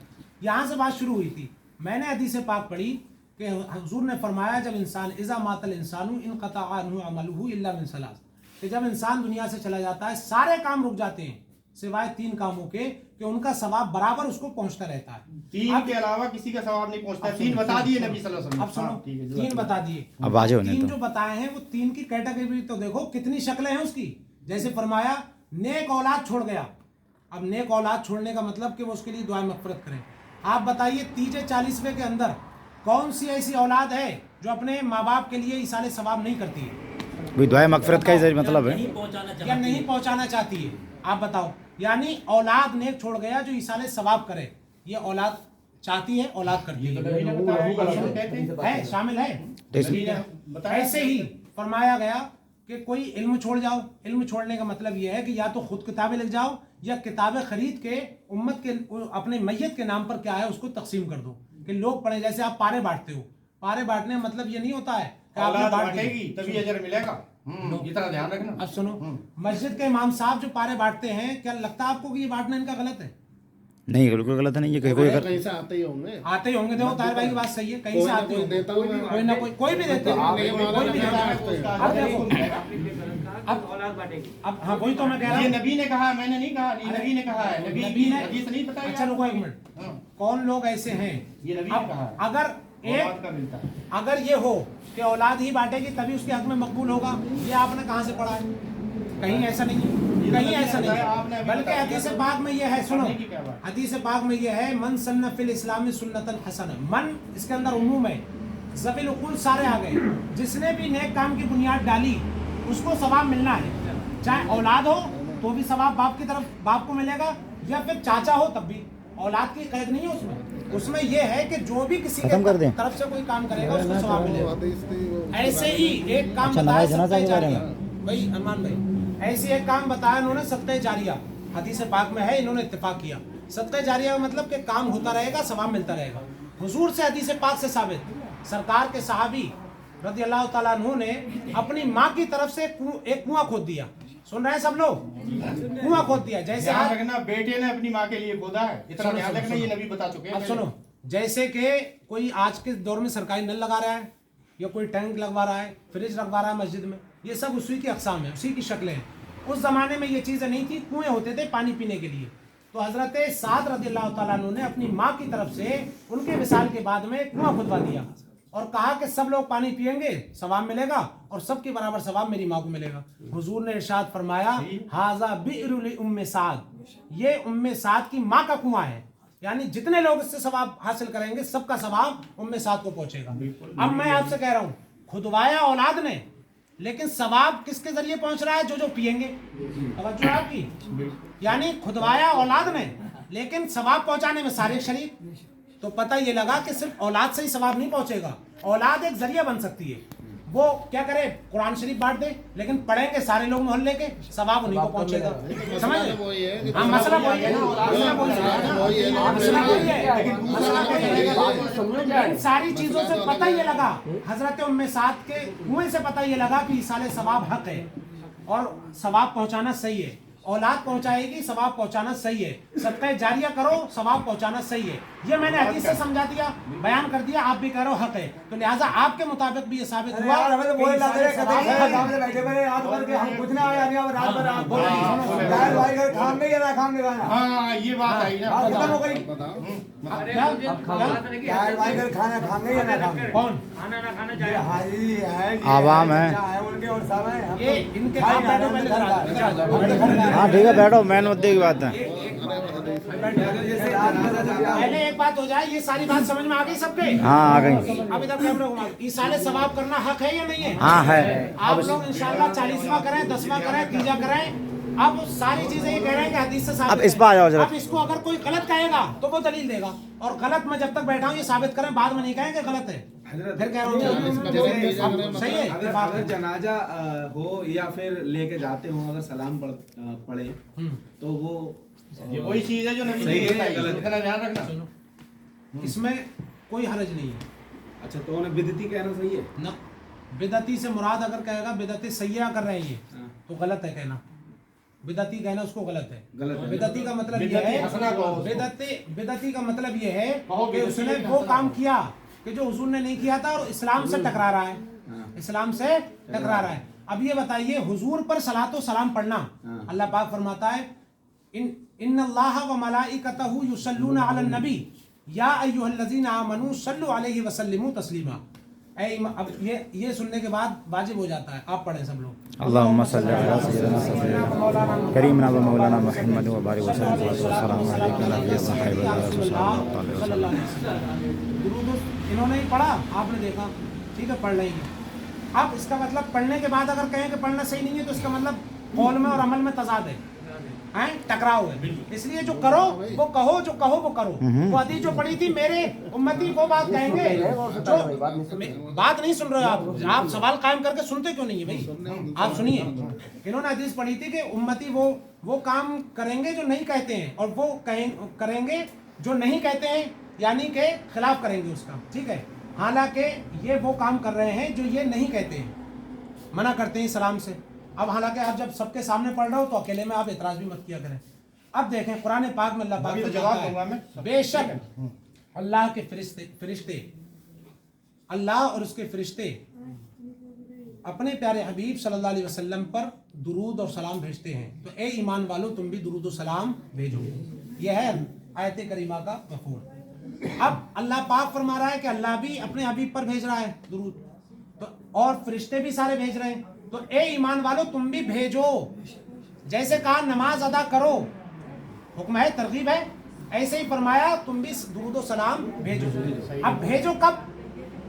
यहाँ से बात शुरू हुई थी। मैंने हदीस पाक पढ़ी कि हुजूर ने फरमाया जब इंसान इज़ा मातल इंसानु इनक़ता अन्हु अमलुहु इल्ला मिन सलास, कि जब इंसान दुनिया से चला जाता है सारे काम रुक जाते हैं सिवाय 3 कामों के कि उनका सवाब बराबर उसको पहुंचता रहता है। 3 के अलावा किसी का सवाब नहीं पहुंचता। 3 बता दिए नबी सल्लल्लाहु अलैहि वसल्लम। अब सुनो, 3 बता दिए। अब वाजे होने 3 दो। जो बताए हैं वो 3 की कैटेगरी तो देखो कितनी शक्लें हैं उसकी। जैसे फरमाया नेक औलाद छोड़ गया। अब नेक औलाद छोड़ने का मतलब कि वो उसके लिए दुआ मग़फ़िरत करें। आप बताइए तीजे 40वें के अंदर कौन सी ऐसी औलाद है जो अपने माँ बाप के लिए इसाले सवाब नहीं करती है? कोई दुआ मग़फ़िरत का ही मतलब है या नहीं पहुंचाना चाहती है? आप बताओ। यानी औलाद नेक छोड़ गया जो इसाले सवाब करे, ये औलाद चाहती है, औलाद करती है, शामिल है। ऐसे ही फरमाया गया कि कोई इल्म छोड़ जाओ। इल्म छोड़ने का मतलब यह है कि या तो खुद किताबें लिख जाओ या किताबें खरीद के उम्मत के अपने मैयत के नाम पर क्या है उसको तकसीम कर दो कि लोग पढ़े। जैसे आप पारे बांटते हो, पारे बांटने का मतलब ये नहीं होता है कि आपने बांटेगी तभी अजर मिलेगा। इतना ध्यान रखना। अब सुनो, मस्जिद के इमाम साहब जो पारे बांटते हैं, क्या लगता है आपको कि ये बांटना इनका गलत है? नहीं, बिल्कुल गलत नहीं है। कहीं से आते ही होंगे। आते ही होंगे। देखो ताहिर भाई की बात सही है, कहीं से आते होंगे। कोई ना कोई भी देते हैं, कोई भी देता है। अब देखो, अब हाँ वही तो मैं कह रहा हूँ। ये नबी ने कहा, मैंने नहीं कहा। नबी ने कहा है। नबी ने हदीस नहीं बताई। अच्छा रुको 1 मिनट। कौन लोग ऐसे हैं? ये नबी ने कहा। अगर ये हो कि औलाद ही बांटेगी तभी उसके हक में मकबूल होगा, ये आपने कहाँ से पढ़ा है? कहीं ऐसा नहीं है, कहीं ऐसा नहीं है। बल्कि हदीस पाक में ये है, सुनो, हदीस पाक में ये है मन सन्ना फिल इस्लामी सुन्नतन हसन। मन इसके अंदर उमूम है, ज़वील उक़ूल सारे आ गए। जिसने भी नेक काम की बुनियाद डाली उसको सवाब मिलना है। चाहे औलाद हो तो भी सवाब बाप की तरफ बाप को मिलेगा, या फिर चाचा हो तब भी। औलाद की कैद नहीं है उसमें ये है कि जो भी किसी के तरफ से कोई काम करेगा उसको सवाब मिलेगा। ऐसे ही एक काम बताया सदक़े जारिया, भाई अरमान भाई, ऐसे एक काम बताया उन्होंने सदक़े जारिया, हदीस पाक में है, इन्होंने इत्तेफाक किया। सदक़े जारिया का मतलब कि काम होता रहेगा, सवाब मिलता रहेगा। हुजूर से हदीस पाक से साबित, सरकार के सहाबी रज़ी अल्लाह तआला अन्हु ने अपनी माँ की तरफ से एक कुआं खोद दिया। सुन रहे हैं सब लोग? कुआं खोद दिया। जैसे ध्यान रखना, बेटे ने अपनी माँ के लिए खोदा है, इतना ध्यान रखना, ये नबी बता चुके हैं। अब सुनो, जैसे कि कोई आज के दौर में सरकारी नल लगा रहा है या कोई टैंक लगवा रहा है, फ्रिज लगवा रहा है मस्जिद में, ये सब उसी की अक़साम है, उसी की शक्लें हैं। उस ज़माने में ये चीज़ें नहीं थी, कुएं होते थे पानी पीने के लिए। तो हज़रत साद रज़ी अल्लाह तआला अन्हु ने अपनी माँ की तरफ से उनके विसाल के बाद में कुआं खुदवा दिया और कहा कि सब लोग पानी पिएंगे, सवाब मिलेगा, और सबके बराबर सवाब मेरी माँ को मिलेगा। हुजूर ने इरशाद फरमाया हाज़ा बि'रुल उम्मे साद, ये उम्मे साद की माँ का कुआं है। यानी जितने लोग इससे सवाब हासिल करेंगे सबका सवाब उम्मे साद को पहुंचेगा। अब मैं आपसे कह रहा हूँ, खुदवाया औलाद ने, लेकिन सवाब किसके जरिए पहुंच रहा है? जो पिएंगे। तवज्जो आपकी। यानी खुदवाया औलाद ने, लेकिन सवाब पहुंचाने में सारे शरीक। तो पता ये लगा कि सिर्फ औलाद से ही सवाब नहीं पहुंचेगा, औलाद एक जरिया बन सकती है। वो क्या करे, कुरान शरीफ बांट दे, लेकिन पढ़ेंगे सारे लोग मोहल्ले के, सवाब उन्हीं को पहुंचेगा। समझ रहे? हाँ, मसला वही है, इन सारी चीजों से पता ये लगा, हजरत उम्मे साद के कुएं से पता ये लगा कि इसाले सवाब हक है और सवाब पहुंचाना सही है। औलाद पहुंचाएगी, सवाब पहुंचाना सही है। सदक़े जारिया करो, सवाब पहुंचाना सही है। ये मैंने हदीस से समझा दिया, बयान कर दिया, आप भी कह रहे हो हक है, तो लिहाजा आपके मुताबिक भी ये साबित हुआ। हाँ, ये बात आई ना। कौन आवाम है, ये इनके काम हाँ ठीक है, बैठो, मेन मुद्दे की बात है। पहले एक बात हो जाए, ये सारी बात समझ में आ गई सबके? हाँ आ गई। अब इधर कैमरा घुमा। इसाले सवाब करना हक है या नहीं है? हाँ है। आप लोग इंशाल्लाह 40वां करें, 10वां करें, 30वां करें। अब सारी चीजें ये कह रहे हैं कि हदीस से साबित अब इस पर आ जाओ जरा। अब इसको अगर कोई गलत कहेगा तो वो दलील देगा, और गलत मैं जब तक बैठा हूँ ये साबित करें, बाद में नहीं कहेंगे गलत है। फिर कह रहा हूँ सही है। अगर जनाजा हो या फिर लेके जाते हो, अगर सलाम पढ़े तो वो ये वही चीज है जो नबी ने बताई, इतना ध्यान रखना। इसमें कोई हरज नहीं है। अच्छा, तो उन्हें बिदती कहना सही है ना? बिदती से मुराद अगर कहेगा बिदती सैया कर रहे हैं ये, तो गलत है कहना। बिदती कहना उसको गलत है। बिदती का मतलब ये है, बिदती का मतलब ये है कि उसने वो काम किया कि जो हुजूर ने नहीं किया था और इस्लाम से टकरा रहा है, इस्लाम से टकरा रहा है। अब ये बताइए, हुजूर पर सलातो सलाम पढ़ना, अल्लाह पाक फरमाता है इन्नल्लाह व मलाइकतहु युसल्लूना अलन नबी या अय्युहल्लज़ीना आमनू सल्लु अलैहि व सल्लिमू तस्लीमा। अब ये सुनने के बाद वाजिब हो जाता है, आप पढ़ें सब लोग। अल्लाहुम्मा सल्लि अला सय्यिदना करीमना व मौलाना मुहम्मद व बारिक वसल्लम दुरूद इन्होंने ही पढ़ा, आपने देखा, ठीक है, पढ़ लेंगे। अब इसका मतलब पढ़ने के बाद अगर कहें कि पढ़ना सही नहीं है, तो इसका मतलब कौल में और अमल में तजाद है, टकराव है। इसलिए जो करो वो कहो, जो कहो वो करो। वो हदीस जो पढ़ी थी, मेरे उम्मती वो बात कहेंगे जो बात नहीं सुन रहे हो आप सवाल कायम करके सुनते क्यों नहीं है भाई? आप सुनिए, इन्होंने हदीस पढ़ी थी कि उम्मती वो काम करेंगे जो नहीं कहते हैं, और वो करेंगे जो नहीं कहते हैं, यानी के खिलाफ करेंगे उसका, ठीक है। हालांकि ये वो काम कर रहे हैं जो ये नहीं कहते हैं, मना करते हैं सलाम से। अब हालांकि आप जब सबके सामने पढ़ रहे हो तो अकेले में आप एतराज भी मत किया करें। अब देखें कुरान पाक में अल्लाह पाक जवाब दूंगा मैं, बेशक अल्लाह के फरिश्ते अल्लाह और उसके फरिश्ते अपने प्यारे हबीब सल्लल्लाहु अलैहि वसल्लम पर दुरूद और सलाम भेजते हैं, तो ए ईमान वालों तुम भी दुरूद और सलाम भेजो। यह है आयत करीमा का मफहूम। अब अल्लाह पाक फरमा रहा है कि अल्लाह भी अपने हबीब पर भेज रहा है दुरूद, तो और फरिश्ते भी सारे भेज रहे हैं, तो ए ईमान वालों तुम भी भेजो। जैसे कहा नमाज अदा करो, हुक्म है, तरगीब है, ऐसे ही फरमाया तुम भी दुरूद और सलाम भेजो। अब भेजो कब,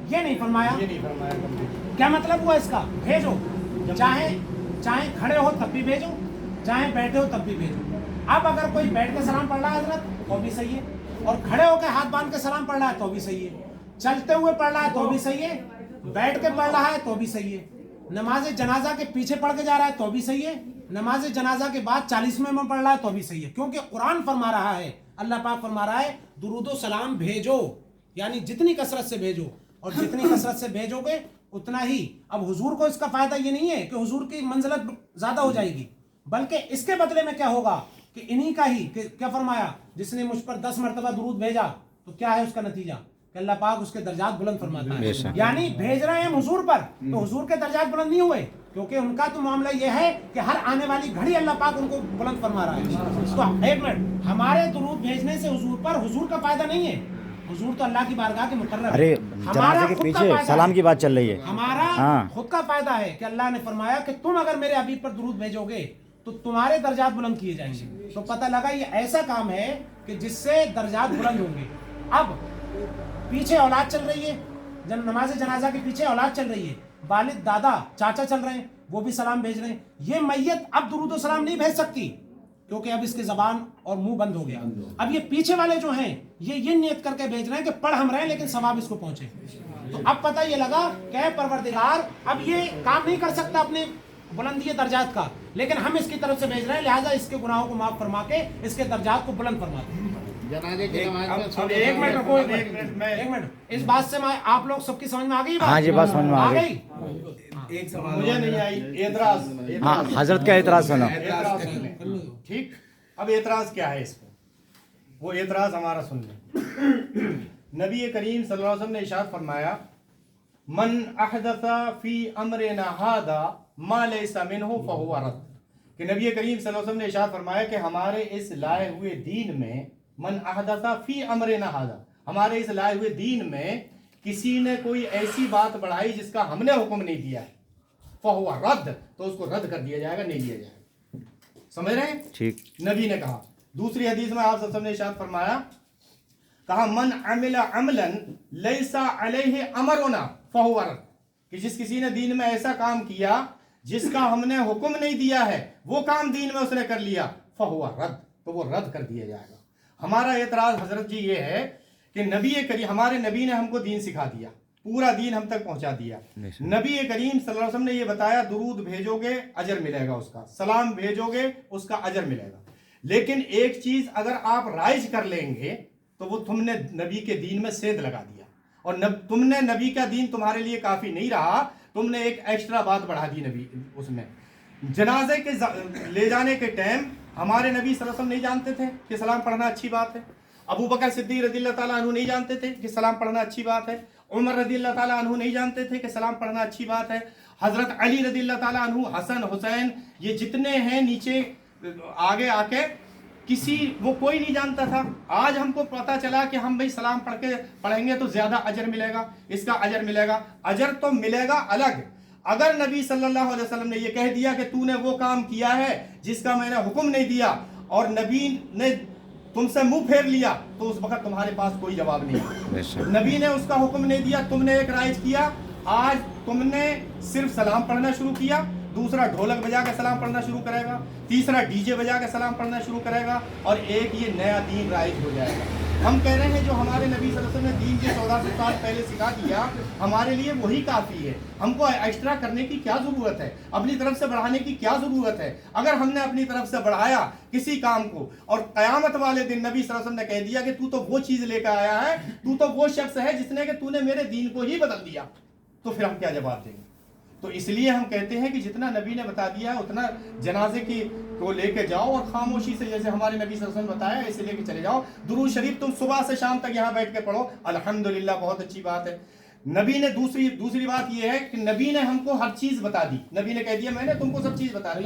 ये नहीं फरमाया। क्या मतलब हुआ इसका? भेजो, चाहे खड़े हो तब भी भेजो, चाहे बैठे हो तब भी भेजो। अब अगर कोई बैठ के सलाम पढ़ रहा है हजरत तो भी सही है, और खड़े होकर हाथ बांध के सलाम पढ़ रहा है तो भी सही है, चलते हुए पढ़ रहा है तो भी सही है, बैठ के पढ़ रहा है तो भी सही है, नमाज जनाजा के पीछे पढ़ के जा रहा है तो भी सही है, नमाज जनाजा के बाद 40वें में पढ़ रहा है तो भी सही है। क्योंकि कुरान फरमा रहा है, अल्लाह पाक फरमा रहा है दुरूद और सलाम भेजो, यानी जितनी कसरत से भेजो, और जितनी कसरत से भेजोगे उतना ही। अब हुजूर को इसका फायदा ये नहीं है कि हुजूर की मंजिलत ज्यादा हो जाएगी, बल्कि इसके बदले में क्या होगा कि इन्हीं का ही क्या फरमाया, जिसने मुझ पर 10 मरतबा दुरूद भेजा तो क्या है उसका नतीजा कि अल्लाह पाक उसके दर्जात बुलंद फरमाता है। यानी भेज रहे हैं हुजूर पर, तो हुजूर के दर्जात बुलंद नहीं हुए, क्योंकि उनका तो मामला यह है कि हर आने वाली घड़ी अल्लाह पाक उनको बुलंद फरमा रहा है। तो एक मिनट, हमारे दुरूद भेजने से हुजूर पर हुजूर का फायदा नहीं है, हुजूर तो अल्लाह की बारगाह के मुकर्रब है। अरे जनाजे के पीछे सलाम की बात चल रही है, हमारा खुद का फायदा है कि अल्लाह ने फरमाया कि तुम अगर मेरे हबीब पर दुरूद भेजोगे तो तुम्हारे दर्जात बुलंद किए जाएंगे। तो पता लगा ये ऐसा काम है कि जिससे दर्जात बुलंद होंगे। अब पीछे औलाद चल रही है, नमाज जनाजा के पीछे औलाद चल रही है, वालिद दादा चाचा चल रहे हैं, वो भी सलाम भेज रहे हैं। ये मैयत अब दुरूद और सलाम नहीं भेज सकती, क्योंकि अब इसके जबान और मुंह बंद हो गया। अब ये पीछे वाले जो हैं ये नियत करके भेज रहे हैं कि पढ़ हम रहे हैं लेकिन सवाब इसको पहुंचे। तो अब पता ये लगा कि परवरदिगार अब ये काम नहीं कर सकता अपने बुलंदी दर्जात का, लेकिन हम इसकी तरफ से भेज रहे हैं, लिहाजा इसके गुनाहों को माफ फरमा के इसके दर्जात को बुलंद फरमाते हैं। जनाजे की नमाज में एक मिनट रुको, एक मिनट, इस बात से आप लोग सबकी समझ में आ गई? हाँ जी, बात समझ में आ गई। एक सवाल मुझे नहीं आई, एतराज। हाँ, हजरत का एतराज सुनो। ठीक, अब एतराज क्या है इस पर, वो एतराज हमारा सुन ले। नबी करीम सल्लल्लाहु अलैहि वसल्लम ने इरशाद फरमाया, मन अहदसा फी अमरिना हादा मा लैसा मिनहु फहुवा रद्द। कि नबी करीम सल्लल्लाहु अलैहि वसल्लम ने इरशाद फरमाया कि हमारे इस लाए हुए दीन में, मन अहदसा फी अमरिना हादा, हमारे इस लाए हुए दीन में किसी ने कोई ऐसी बात बढ़ाई जिसका हमने हुक्म नहीं दिया है, फहुवा रद्द, तो उसको रद्द कर दिया जाएगा, नहीं लिया जाएगा। समझ रहे हैं? ठीक। नबी ने कहा। दूसरी हदीस में आप सबने इरशाद फरमाया, कहा मन अमिला अमलन लैसा अलैहि अमरुना फहुव रद्द, कि जिस किसी ने दीन में ऐसा काम किया जिसका हमने हुक्म नहीं दिया है, वो काम दीन में उसने कर लिया, फहुव रद्द, तो वो रद्द कर दिया जाएगा। हमारा एतराज हजरत जी ये है कि नबी करीम, हमारे नबी ने हमको दीन सिखा दिया, पूरा दीन हम तक पहुंचा दिया। नबी करीम सल्लल्लाहु अलैहि वसल्लम ने ये बताया, दुरूद भेजोगे अजर मिलेगा उसका, सलाम भेजोगे उसका अजर मिलेगा। लेकिन एक चीज अगर आप राइज कर लेंगे तो वो तुमने नबी के दीन में सेंध लगा दिया, और तुमने नबी का दीन तुम्हारे लिए काफी नहीं रहा, तुमने एक एक्स्ट्रा बात बढ़ा दी नबी उसमें। जनाजे के ले जाने के टाइम हमारे नबी सल्लल्लाहु अलैहि वसल्लम नहीं जानते थे कि सलाम पढ़ना अच्छी बात है। अबू बकर सिद्दीक रज़ियल्लाहु ताला अन्हु नहीं जानते थे कि सलाम पढ़ना अच्छी बात है। उमर रज़ियल्लाहु ताला अन्हु नहीं जानते थे कि सलाम पढ़ना अच्छी बात है। हजरत अली रज़ियल्लाहु ताला अन्हु, हसन हुसैन, ये जितने हैं नीचे आगे आके, किसी वो कोई नहीं जानता था। आज हमको पता चला कि हम भाई सलाम पढ़ेंगे तो ज्यादा अजर मिलेगा, इसका अजर मिलेगा। अजर तो मिलेगा अलग, अगर नबी सल्लल्लाहु अलैहि वसल्लम ने ये कह दिया कि तूने वो काम किया है जिसका मैंने हुक्म नहीं दिया, और नबी ने तुमसे मुंह फेर लिया, तो उस वक्त तुम्हारे पास कोई जवाब नहीं। नबी ने उसका हुक्म नहीं दिया, तुमने एक राइज किया, आज तुमने सिर्फ सलाम पढ़ना शुरू किया, दूसरा ढोलक बजा के सलाम पढ़ना शुरू करेगा, तीसरा डीजे बजा के सलाम पढ़ना शुरू करेगा, और एक ये नया दीन राइज हो जाएगा। हम कह रहे हैं जो हमारे नबी सल्लल्लाहु अलैहि वसल्लम ने दीन के 1400 साल पहले सिखा दिया, हमारे लिए वही काफ़ी है। हमको एक्स्ट्रा करने की क्या ज़रूरत है, अपनी तरफ से बढ़ाने की क्या ज़रूरत है? अगर हमने अपनी तरफ से बढ़ाया किसी काम को, और क़यामत वाले दिन नबी सल्लल्लाहु अलैहि वसल्लम ने कह दिया कि तू तो वो चीज़ लेकर आया है, तू तो वो शख्स है जिसने कि तूने मेरे दीन को ही बदल दिया, तो फिर हम क्या जवाब देंगे? तो इसलिए हम कहते हैं कि जितना नबी ने बता दिया है उतना जनाजे की को लेके जाओ, और खामोशी से, जैसे हमारे नबी सल्लल्लाहु अलैहि वसल्लम बताया, ऐसे लेके चले जाओ। दुरूद शरीफ तुम सुबह से शाम तक यहाँ बैठ के पढ़ो, अल्हम्दुलिल्लाह, बहुत अच्छी बात है। नबी ने दूसरी बात ये है कि नबी ने हमको हर चीज बता दी। नबी ने कह दिया मैंने तुमको सब चीज बता दी।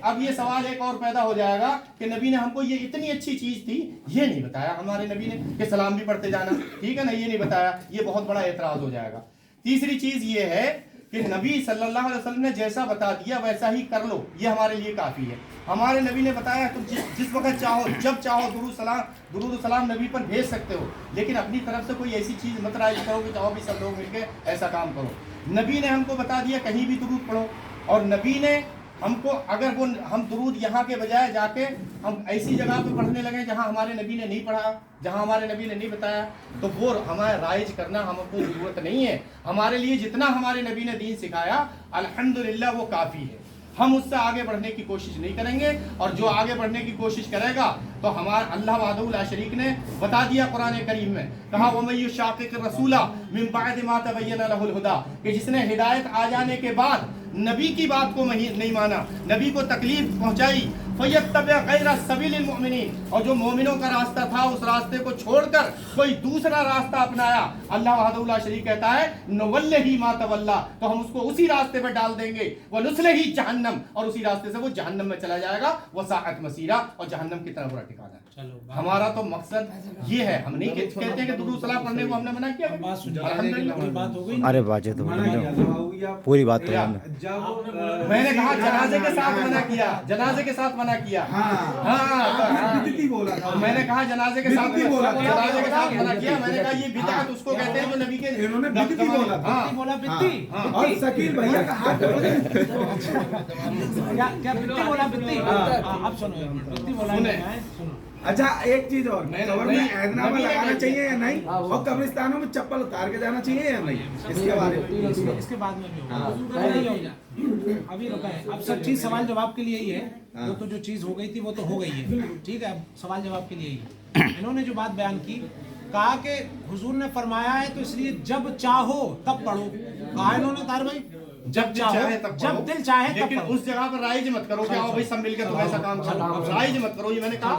अब ये सवाल एक और पैदा हो जाएगा कि नबी ने हमको ये इतनी अच्छी चीज थी, ये नहीं बताया हमारे नबी ने कि सलाम भी पढ़ते जाना, ठीक है ना, ये नहीं बताया, ये बहुत बड़ा एतराज हो जाएगा। तीसरी चीज ये है कि नबी सल्लल्लाहु अलैहि वसल्लम ने जैसा बता दिया वैसा ही कर लो, ये हमारे लिए काफ़ी है। हमारे नबी ने बताया तुम जिस वक्त चाहो, जब चाहो दुरूद सलाम नबी पर भेज सकते हो, लेकिन अपनी तरफ से कोई ऐसी चीज़ मत राइज करो कि चाहो भी सब लोग मिलकर ऐसा काम करो। नबी ने हमको बता दिया कहीं भी दुरूद पढ़ो, और नबी ने हमको, अगर वो हम दुरूद यहाँ के बजाय जाके हम ऐसी जगह पे पढ़ने लगे जहाँ हमारे नबी ने नहीं पढ़ा, जहाँ हमारे नबी ने नहीं बताया, तो वो हमारे राइज करना हमको ज़रूरत नहीं है। हमारे लिए जितना हमारे नबी ने दीन सिखाया अल्हम्दुलिल्लाह वो काफ़ी है। हम उससे आगे बढ़ने की कोशिश नहीं करेंगे, और जो आगे बढ़ने की कोशिश करेगा तो हमारा अल्लाह वहदहू ला शरीक ने बता दिया कुरान करीम में, कहा वमन युशाक़िक़ रसूला मिन बअदि मा तबय्यन लहुल हुदा, कि जिसने हिदायत आ जाने के बाद नबी की बात को नहीं माना, नबी को तकलीफ पहुंचाई, फयत्तबि गैर सबीलिल मुमिनीन, और जो मोमिनों का रास्ता था उस रास्ते को छोड़कर कोई दूसरा रास्ता अपनाया, अल्लाह वहदहू ला शरीक कहता है नुवल्लिही मा तवल्ला, तो हम उसको उसी रास्ते पर डाल देंगे, व नुस्लिही जहन्नम, और उसी रास्ते से वो जहन्नम में चला जाएगा, व साअत मसीरा, और जहन्नम की तरफ ठिकाना है। हमारा तो मकसद ये है, हम नहीं कहते कि दुरूद सलाम पढ़ने को हमने मना किया। अरे बात तो पूरी बात तो मैंने कहा जनाजे के साथ मना किया, जनाजे के साथ मना किया। मैंने कहा जनाजे के साथ मना किया। मैंने कहा ये बिदअत उसको कहते हैं जो नबी के, इन्होंने बिदअत बोला, बिद्दी। और शकील भैया का हाथ क्या बिद्दी बोला, बिद्दी? आप सुनो, बिद्दी बोला। अच्छा एक चीज और, कब्र में ऐदनामा लगाना चाहिए या नहीं, और कब्रिस्तानों में चप्पल उतार के जाना चाहिए या नहीं, इसके बारे में, इसके बाद में भी होगा, अभी रुका है। अब सब चीज सवाल जवाब के लिए ही है, वो तो जो चीज हो गई थी वो तो हो गई है, ठीक है, अब सवाल जवाब के लिए ही है। इन्होंने जो बात बयान की, कहा कि हुजूर ने फरमाया है तो इसलिए जब चाहो तब पढ़ो, कहा इन्होंने तार भाई जब चाहे तब, जब दिल चाहे तब, लेकिन उस जगह पर राइज मत करो कि आओ भाई सब मिलकर तुम ऐसा काम करो, राइज मत करो, ये मैंने कहा,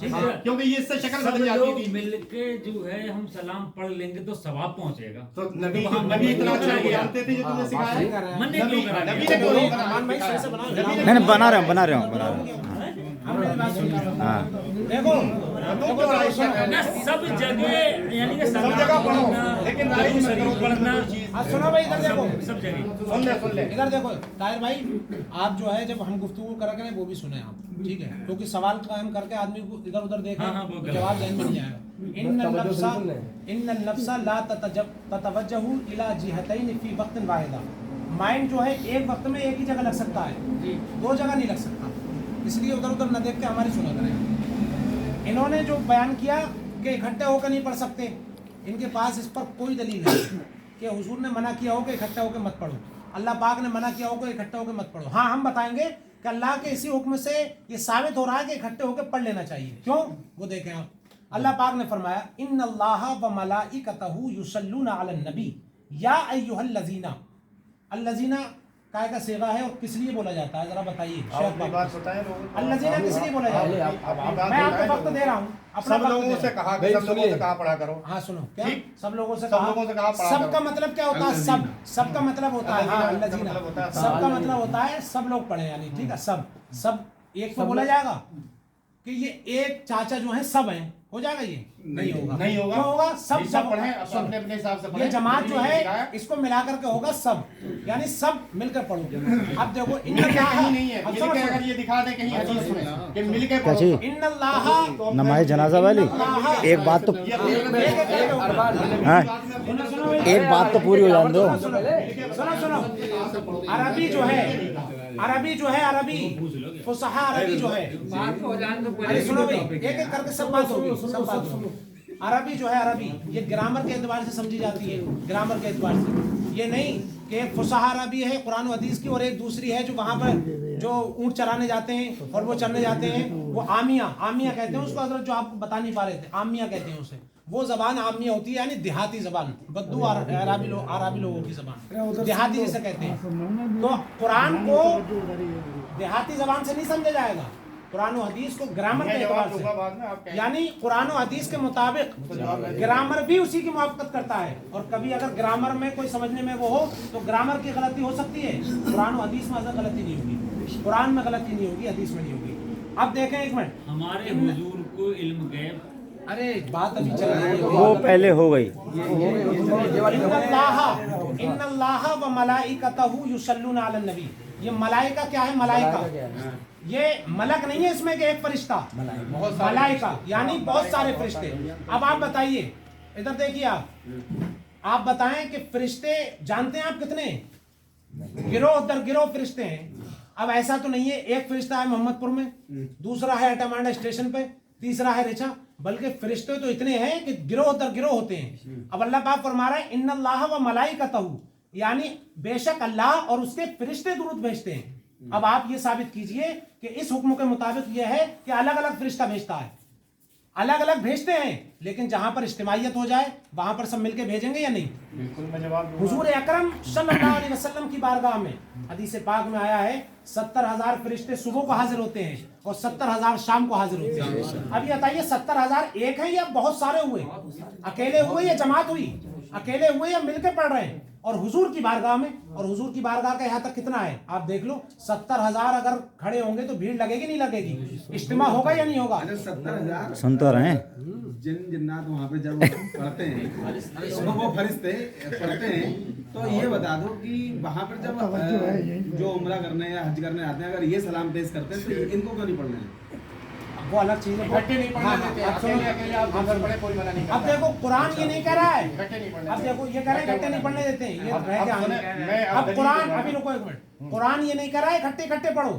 ठीक है, क्योंकि ये इससे शक्ल बदल जाती थी। मिलके जो है हम सलाम पढ़ लेंगे तो सवाब पहुंचेगा। तो नबी इतना अच्छा जानते थे जो तुमने सिखाया, नबी ने क्यों करा? नबी ने क्यों नहीं बना रहे हूँ हम मेरी बात सुनिए। हाँ देखो ना सब जगह यानी कि सब जगह पढ़ो, लेकिन राइज में करो पढ़ना अब सुनो भाई, इधर देखो, सब जगह सुन ले इधर देखो ताहिर भाई, आप जो है जब हम गुफ्तगू करेंगे वो भी सुने आप, ठीक है, क्योंकि सवाल कायम करके आदमी को इधर उधर देखे हाँ, वो गलत। जवाब जहन में नहीं आएगा। इन्नल नफ्सा ला ततवज्जहु इला जिहतैन फी वक्तिन वाहिदा। माइंड जो है एक वक्त में एक ही जगह लग सकता है, दो जगह नहीं लग सकता, इसलिए उधर उधर न देख के हमारी सुना करें। इन्होंने जो बयान किया कि इकट्ठे होकर नहीं पढ़ सकते, इनके पास इस पर कोई दलील नहीं कि हुजूर ने मना किया हो कि इकट्ठे होकर मत पढ़ो, अल्लाह पाक ने मना किया हो कि इकट्ठे होकर मत पढ़ो। हाँ, हम बताएंगे कि अल्लाह के इसी हुक्म से ये साबित हो रहा है कि इकट्ठे होकर पढ़ लेना चाहिए। क्यों? वो देखें आप, अल्लाह पाक ने फरमाया इन्नल्लाहा व मलाइकतहु युसल्लूना अलन नबी या अय्युहल्लज़ीना। अल्लज़ीना काय का सेवा है और किस लिए बोला जाता है, जरा बताइए। अल्लज़ीना किस लिए बोला जाता है? मैं आपको वक्त दे रहा हूँ, अपना सब लोगों से कहा कि सब लोगों से कहा पढ़ा करो। हाँ सुनो, क्या ठीक? सब लोगों से सब लोगों से कहा पढ़ा सब का करो। मतलब क्या होता है? सब, सब का मतलब होता है, हाँ अल्लज़ीना, मतलब होता है सब का मतलब होता है सब लोग पढ़े, यानी ठीक है, सब सब एक को बोला जाएगा कि ये एक चाचा जो है सब हैं, हो जाएगा? ये नहीं होगा, नहीं होगा। क्यों होगा? सब सब पढ़े अपने अपने हिसाब से पढ़े। ये जमात जो सिखाया। है इसको मिला करके होगा सब, यानी सब मिलकर पढ़ो। अब देखो इन्नल्लाह नहीं है, ये लिखे अगर ये दिखा दे कहीं हदीस में कि मिलके पढ़ो। कैसी? इन्नल्लाह नमाज जनाजा वाली एक बात तो हाँ, एक बात तो पूरी हो जाने दो। सुनो सुनो, अरबी जो है, अरबी जो है, अरबी फुसहा अरबी जो है, बात हो जाने तो अरे सुनो भाई, एक एक करके सब बात होगी, सब बात होगी। अरबी जो है, अरबी ये ग्रामर के एतबार से समझी जाती है, ग्रामर के एतबार से, ये नहीं कि एक फुसहा अरबी है कुरान और हदीस की और एक दूसरी है जो वहाँ पर जो ऊँट चराने जाते हैं और वो चरने जाते हैं, वो आमिया, आमिया कहते हैं उसको, हजरत जो आप बता नहीं पा रहे थे, आमिया कहते हैं उसे। वो जबान आमिया होती है, यानी देहाती जबान, बद्दू अरबी लोगों की जबान, देहाती जिसे कहते हैं। तो कुरान को देहाती जबान से नहीं समझा जाएगा, कुरान और हदीस को ग्रामर के एतबार से, यानी कुरान और हदीस के मुताबिक ग्रामर भी उसी की मुआफ़क़त करता है। और कभी अगर ग्रामर में कोई समझने में वो हो तो ग्रामर की गलती हो सकती है, कुरान और हदीस में ऐसा गलती नहीं होगी, कुरान में गलती नहीं होगी, हदीस में नहीं होगी। अब देखें एक मिनट, हमारे हुजूर को इल्म गैब, अरे बात अभी चल रही है, वो पहले हो गई। इन्नल्लाह व मलाइकतहु युसल्लूना अलन नबी। ये मलाइका क्या है? मलाइका, ये मलक नहीं है इसमें कि एक फरिश्ता, मलाइका यानी बहुत सारे फरिश्ते। अब आप बताइए, इधर देखिए आप बताएं कि फरिश्ते जानते हैं आप कितने? गिरोह दर गिरोह फरिश्ते हैं। अब ऐसा तो नहीं है एक फरिश्ता है मोहम्मदपुर में, दूसरा है अटामांडा स्टेशन पे, तीसरा है रिचा, बल्कि फरिश्ते तो इतने हैं कि गिरोह दर गिरोह होते हैं। अब अल्लाह पाक फरमा रहा है इन्नल्लाह व मलाइकतहु, यानी बेशक अल्लाह और उसके फरिश्ते दुरूद भेजते हैं। अब आप ये साबित कीजिए कि इस हुक्म के मुताबिक ये है कि अलग अलग फरिश्ता भेजता है, अलग अलग भेजते हैं, लेकिन जहां पर इज्तिमाइयत हो जाए वहां पर सब मिलके भेजेंगे या नहीं? बिल्कुल मैं जवाब हुजूर अकरम सल्लल्लाहु अलैहि वसल्लम की बारगाह में हदीस पाक में आया है 70,000 फरिश्ते सुबह को हाजिर होते हैं और 70,000 शाम को हाजिर होते हैं। अब ये बताइए 70,000 एक है या बहुत सारे हुए? अकेले हुए या जमात हुई? अकेले हुए या मिलके पढ़ रहे हैं? और हुजूर की बारगाह में, और हुजूर की बारगाह का यहाँ तक कितना है आप देख लो, 70,000 अगर खड़े होंगे तो भीड़ लगेगी नहीं लगेगी? इज्तिमा होगा या नहीं होगा? 70,000 सुन तो रहे हैं। जिन जिन्नात वहाँ पे जब पढ़ते हैं तो वो फरिश्ते पढ़ते हैं, तो ये बता दो कि वहाँ पर जब जो उम्रा करने या हज करने आते हैं, अगर ये सलाम पेश करते हैं तो इनको क्यों नहीं पढ़ना है? वो अलग चीज है, इकट्ठे नहीं पढ़ने देते, अकेले अकेले आप घर पढ़े, कोई मना नहीं करता। अब देखो कुरान ये नहीं कह रहा है, इकट्ठे नहीं पढ़ने अब देखो ये कह रहे हैं इकट्ठे नहीं पढ़ने देते हैं, ये रह के आगे। अब अब कुरान, अभी रुको एक मिनट, कुरान ये नहीं कह रहा है इकट्ठे इकट्ठे पढ़ो,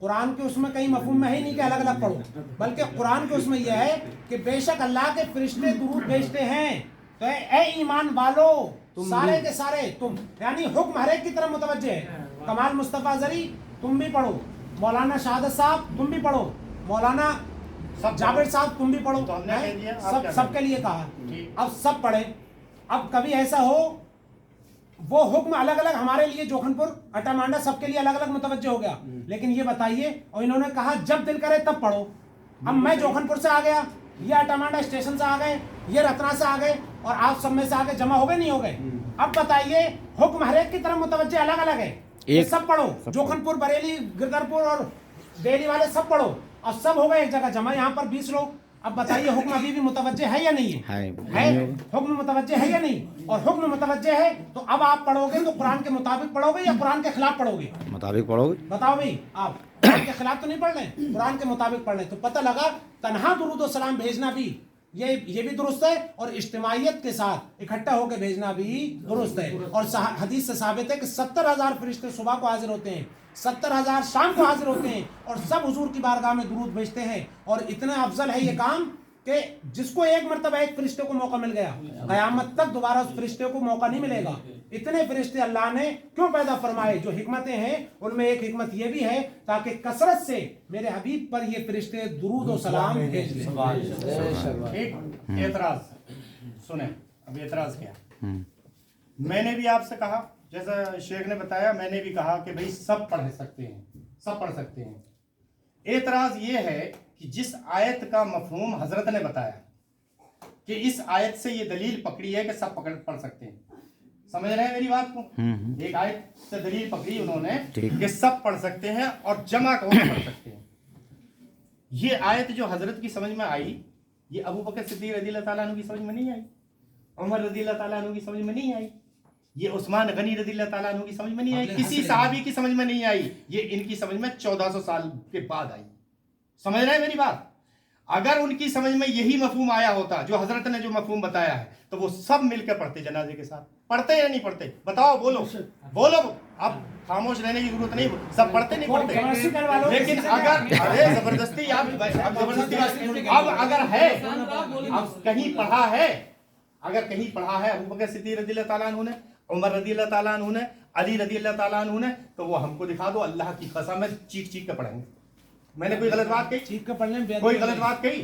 कुरान के उसमें कहीं मफहूम में है ही नहीं कि अलग अलग पढ़ो, बल्कि कुरान के उसमें यह है कि बेशक अल्लाह के फरिश्ते दुरूद भेजते हैं, तो ए ईमान वालो सारे के सारे तुम, यानी हुक्म हर एक की तरफ मुतवज्जे है। कमाल मुस्तफा जरी तुम भी पढ़ो, मौलाना शहादत साहब तुम भी पढ़ो, मौलाना जावेद साहब तुम भी पढ़ो, सब सबके लिए कहा, अब सब पढ़े। अब कभी ऐसा हो वो हुक्म अलग अलग हमारे लिए जोखनपुर अटामांडा सबके लिए अलग अलग मुतवज्जे हो गया, लेकिन ये बताइए, और इन्होंने कहा जब दिल करे तब पढ़ो। अब मैं जोखनपुर से आ गया, ये अटामांडा स्टेशन से आ गए, ये रत्ना से आ गए, और आप सब में से आगे जमा हो गए नहीं हो गए? अब बताइए हुक्म हर एक की तरफ मुतवज्जे अलग अलग है, ये सब पढ़ो, जोखनपुर बरेली गिरधरपुर और दिल्ली वाले सब पढ़ो, और सब हो गए एक जगह जमा, यहाँ पर 20 लोग। अब बताइए हुक्म अभी भी मुतवज्जे है या नहीं है? हुक्म मुतवज्जे है या नहीं? और हुक्म मुतवज्जे है तो अब आप पढ़ोगे तो कुरान के मुताबिक पढ़ोगे या कुरान के खिलाफ पढ़ोगे? मुताबिक पढ़ोगे। बताओ भाई, आप कुरान के खिलाफ तो नहीं पढ़ रहे, कुरान के मुताबिक पढ़ रहे। तो पता लगा तन्हा दुरूद और सलाम भेजना भी ये भी दुरुस्त है, और इज्तिमाइयत के साथ इकट्ठा होकर भेजना भी दुरुस्त है। और हदीस से साबित है कि 70,000 फरिश्ते सुबह को हाजिर होते हैं, 70,000 शाम को हाजिर होते हैं, और सब हुजूर की बारगाह में दुरूद भेजते हैं। और इतना अफजल है ये काम कि जिसको एक मरतबा एक फरिश्ते को मौका मिल गया, क़यामत तक दोबारा उस फरिश्ते को मौका नहीं मिलेगा। इतने फरिश्ते अल्लाह ने क्यों पैदा फरमाए? जो हिकमतें हैं उनमें एक हिकमत ये भी है ताकि कसरत से मेरे हबीब पर ये फरिश्ते दुरूद और सलाम भेज लें। एक एतराज सुने, अब एतराज क्या? मैंने भी आपसे कहा, जैसा शेख ने बताया, मैंने भी कहा कि भाई सब पढ़ सकते हैं, सब पढ़ सकते हैं। एतराज ये है कि जिस आयत का मफहूम हजरत ने बताया कि इस आयत से ये दलील पकड़ी है कि सब पढ़ सकते हैं, समझ रहे हैं मेरी बात को? एक आयत से दलील पकड़ी उन्होंने कि सब पढ़ सकते हैं और जमा कौन पढ़ सकते हैं। ये आयत जो हजरत की समझ में आई, ये अबू बकर सिद्दीक रज़ियल्लाहु ताला अन्हु की समझ में नहीं आई, उमर रज़ियल्लाहु ताला अन्हु की समझ में नहीं आई, ये उस्मान गनी रज़ियल्लाहु ताला अन्हु की समझ में नहीं आई, किसी सहाबी की समझ में नहीं आई। ये इनकी समझ में 1400 साल के बाद आई। समझ रहे हैं मेरी बात? अगर उनकी समझ में यही मफहूम आया होता जो हजरत ने जो मफहूम बताया है, तो वो सब मिलकर पढ़ते जनाजे के साथ। पढ़ते या नहीं पढ़ते? बताओ, बोलो बोलो। अब खामोश रहने की जरूरत नहीं, सब पढ़ते नहीं पढ़ते। लेकिन अगर अरे जबरदस्ती अब अगर है, अब कहीं पढ़ा है, अगर कहीं पढ़ा है अबू बकर सिद्दीक रज़ियल्लाहु ताला अन्हु ने, उमर रज़ियल्लाहु ताला अन्हु ने, अली रज़ियल्लाहु ताला अन्हु ने, तो वो हमको दिखा दो। अल्लाह की कसम है चीख चीख कर पढ़ेंगे। मैंने कोई गलत बात कही? चीख कर पढ़ने में कोई गलत बात कही?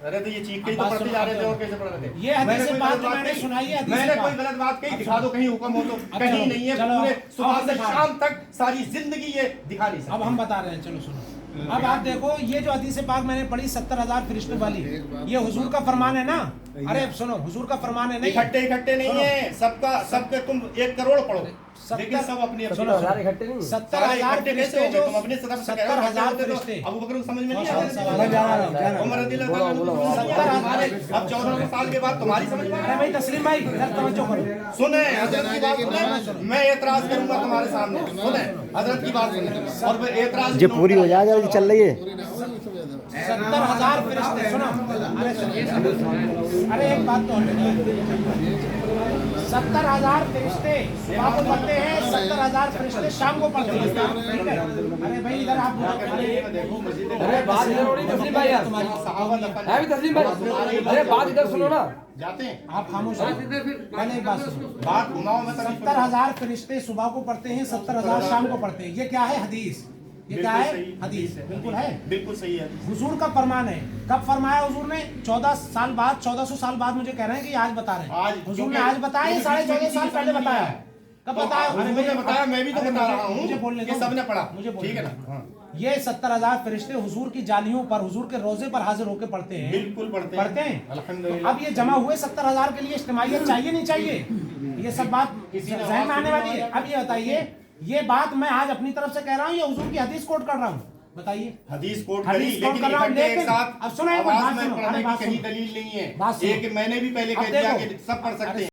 अरे तो ये चीख के तो पढ़ते जा रहे थे और कैसे पढ़ रहे थे? ये हदीस से बात मैंने सुनाई है। मैंने कोई गलत बात कही? दिखा दो कहीं हुक्म हो तो। कहीं नहीं है, पूरे सुबह से शाम तक सारी जिंदगी ये दिखा नहीं सकते। अब हम बता रहे हैं, चलो सुनो। अब आप देखो, ये जो हदीस पाक मैंने पढ़ी 70,000 फरिश्तों वाली, ये हुजूर का फरमान है ना? अरे सुनो, हुजूर का फरमान है नहीं, इकट्ठे नहीं है, सबके तुम 1 करोड़ पढ़ो, लेकिन सब अपनी 70,000 फरिश्ते जो 70,000 फरिश्ते अबू बकर को समझ में नहीं आया, उमर रज़ियल्लाहु ताला अन्हु को समझ में नहीं आया। अब 1400 साल के बाद तुम्हारी समझ में। अरे भाई तस्लीम भाई इधर तवज्जो करो, सुने हजरत की बात सुने। मैं एतराज करूंगा तुम्हारे सामने, सुने हजरत की बात सुने और मैं एतराज ये पूरी हो जाएगा, ये चल रही है। 70,000 फरिश्ते, सुनो। अरे एक बात तो 70,000 फरिश्ते सुबह को पढ़ते हैं, 70,000 फरिश्ते शाम को पढ़ते हैं। अरे भाई इधर आप अरे बात इधर हो रही है तस्लीम भाई यार, है भी तस्लीम भाई, अरे बात इधर सुनो ना। जाते हैं आप खामोश हो। मैंने एक बात सुनो, बात घुमाओ मैं 70,000 फरिश्ते सुबह को पढ़ते हैं, 70,000 शाम को पढ़ते हैं। ये क्या है? हदीस। ये क्या है? हदीस। बिल्कुल है, बिल्कुल सही है। हुजूर का फरमान है। कब फरमाया हुजूर ने? 14 साल बाद, 1400 साल बाद। मुझे कह रहे हैं कि आज बता रहे हैं। आज हुजूर ने आज बताया, 14.5 साल पहले बताया है। कब बताया? अरे मुझे बताया, मैं भी तो बता रहा हूँ, मुझे बोलने ये सबने पढ़ा, मुझे ठीक है ना? ये 70,000 फरिश्ते हुजूर की जालियों पर, हुजूर के रोजे पर हाजिर होकर पढ़ते हैं। बिल्कुल पढ़ते हैं अल्हम्दुलिल्लाह। अब ये जमा हुए 70,000 के लिए इज्तिमाइयत चाहिए नहीं चाहिए? ये सब बात ज़हन में आने वाली है। अब ये बताइए, ये बात मैं आज अपनी तरफ से कह रहा हूँ या हुजूर की हदीस कोट कर रहा हूँ? बताइए। हदीस कोट करी, लेकिन इकट्ठे एक साथ अब सुनो, आवाज में पढ़ने की कहीं दलील नहीं है। एक मैंने भी पहले कह दिया कि सब पढ़ सकते हैं।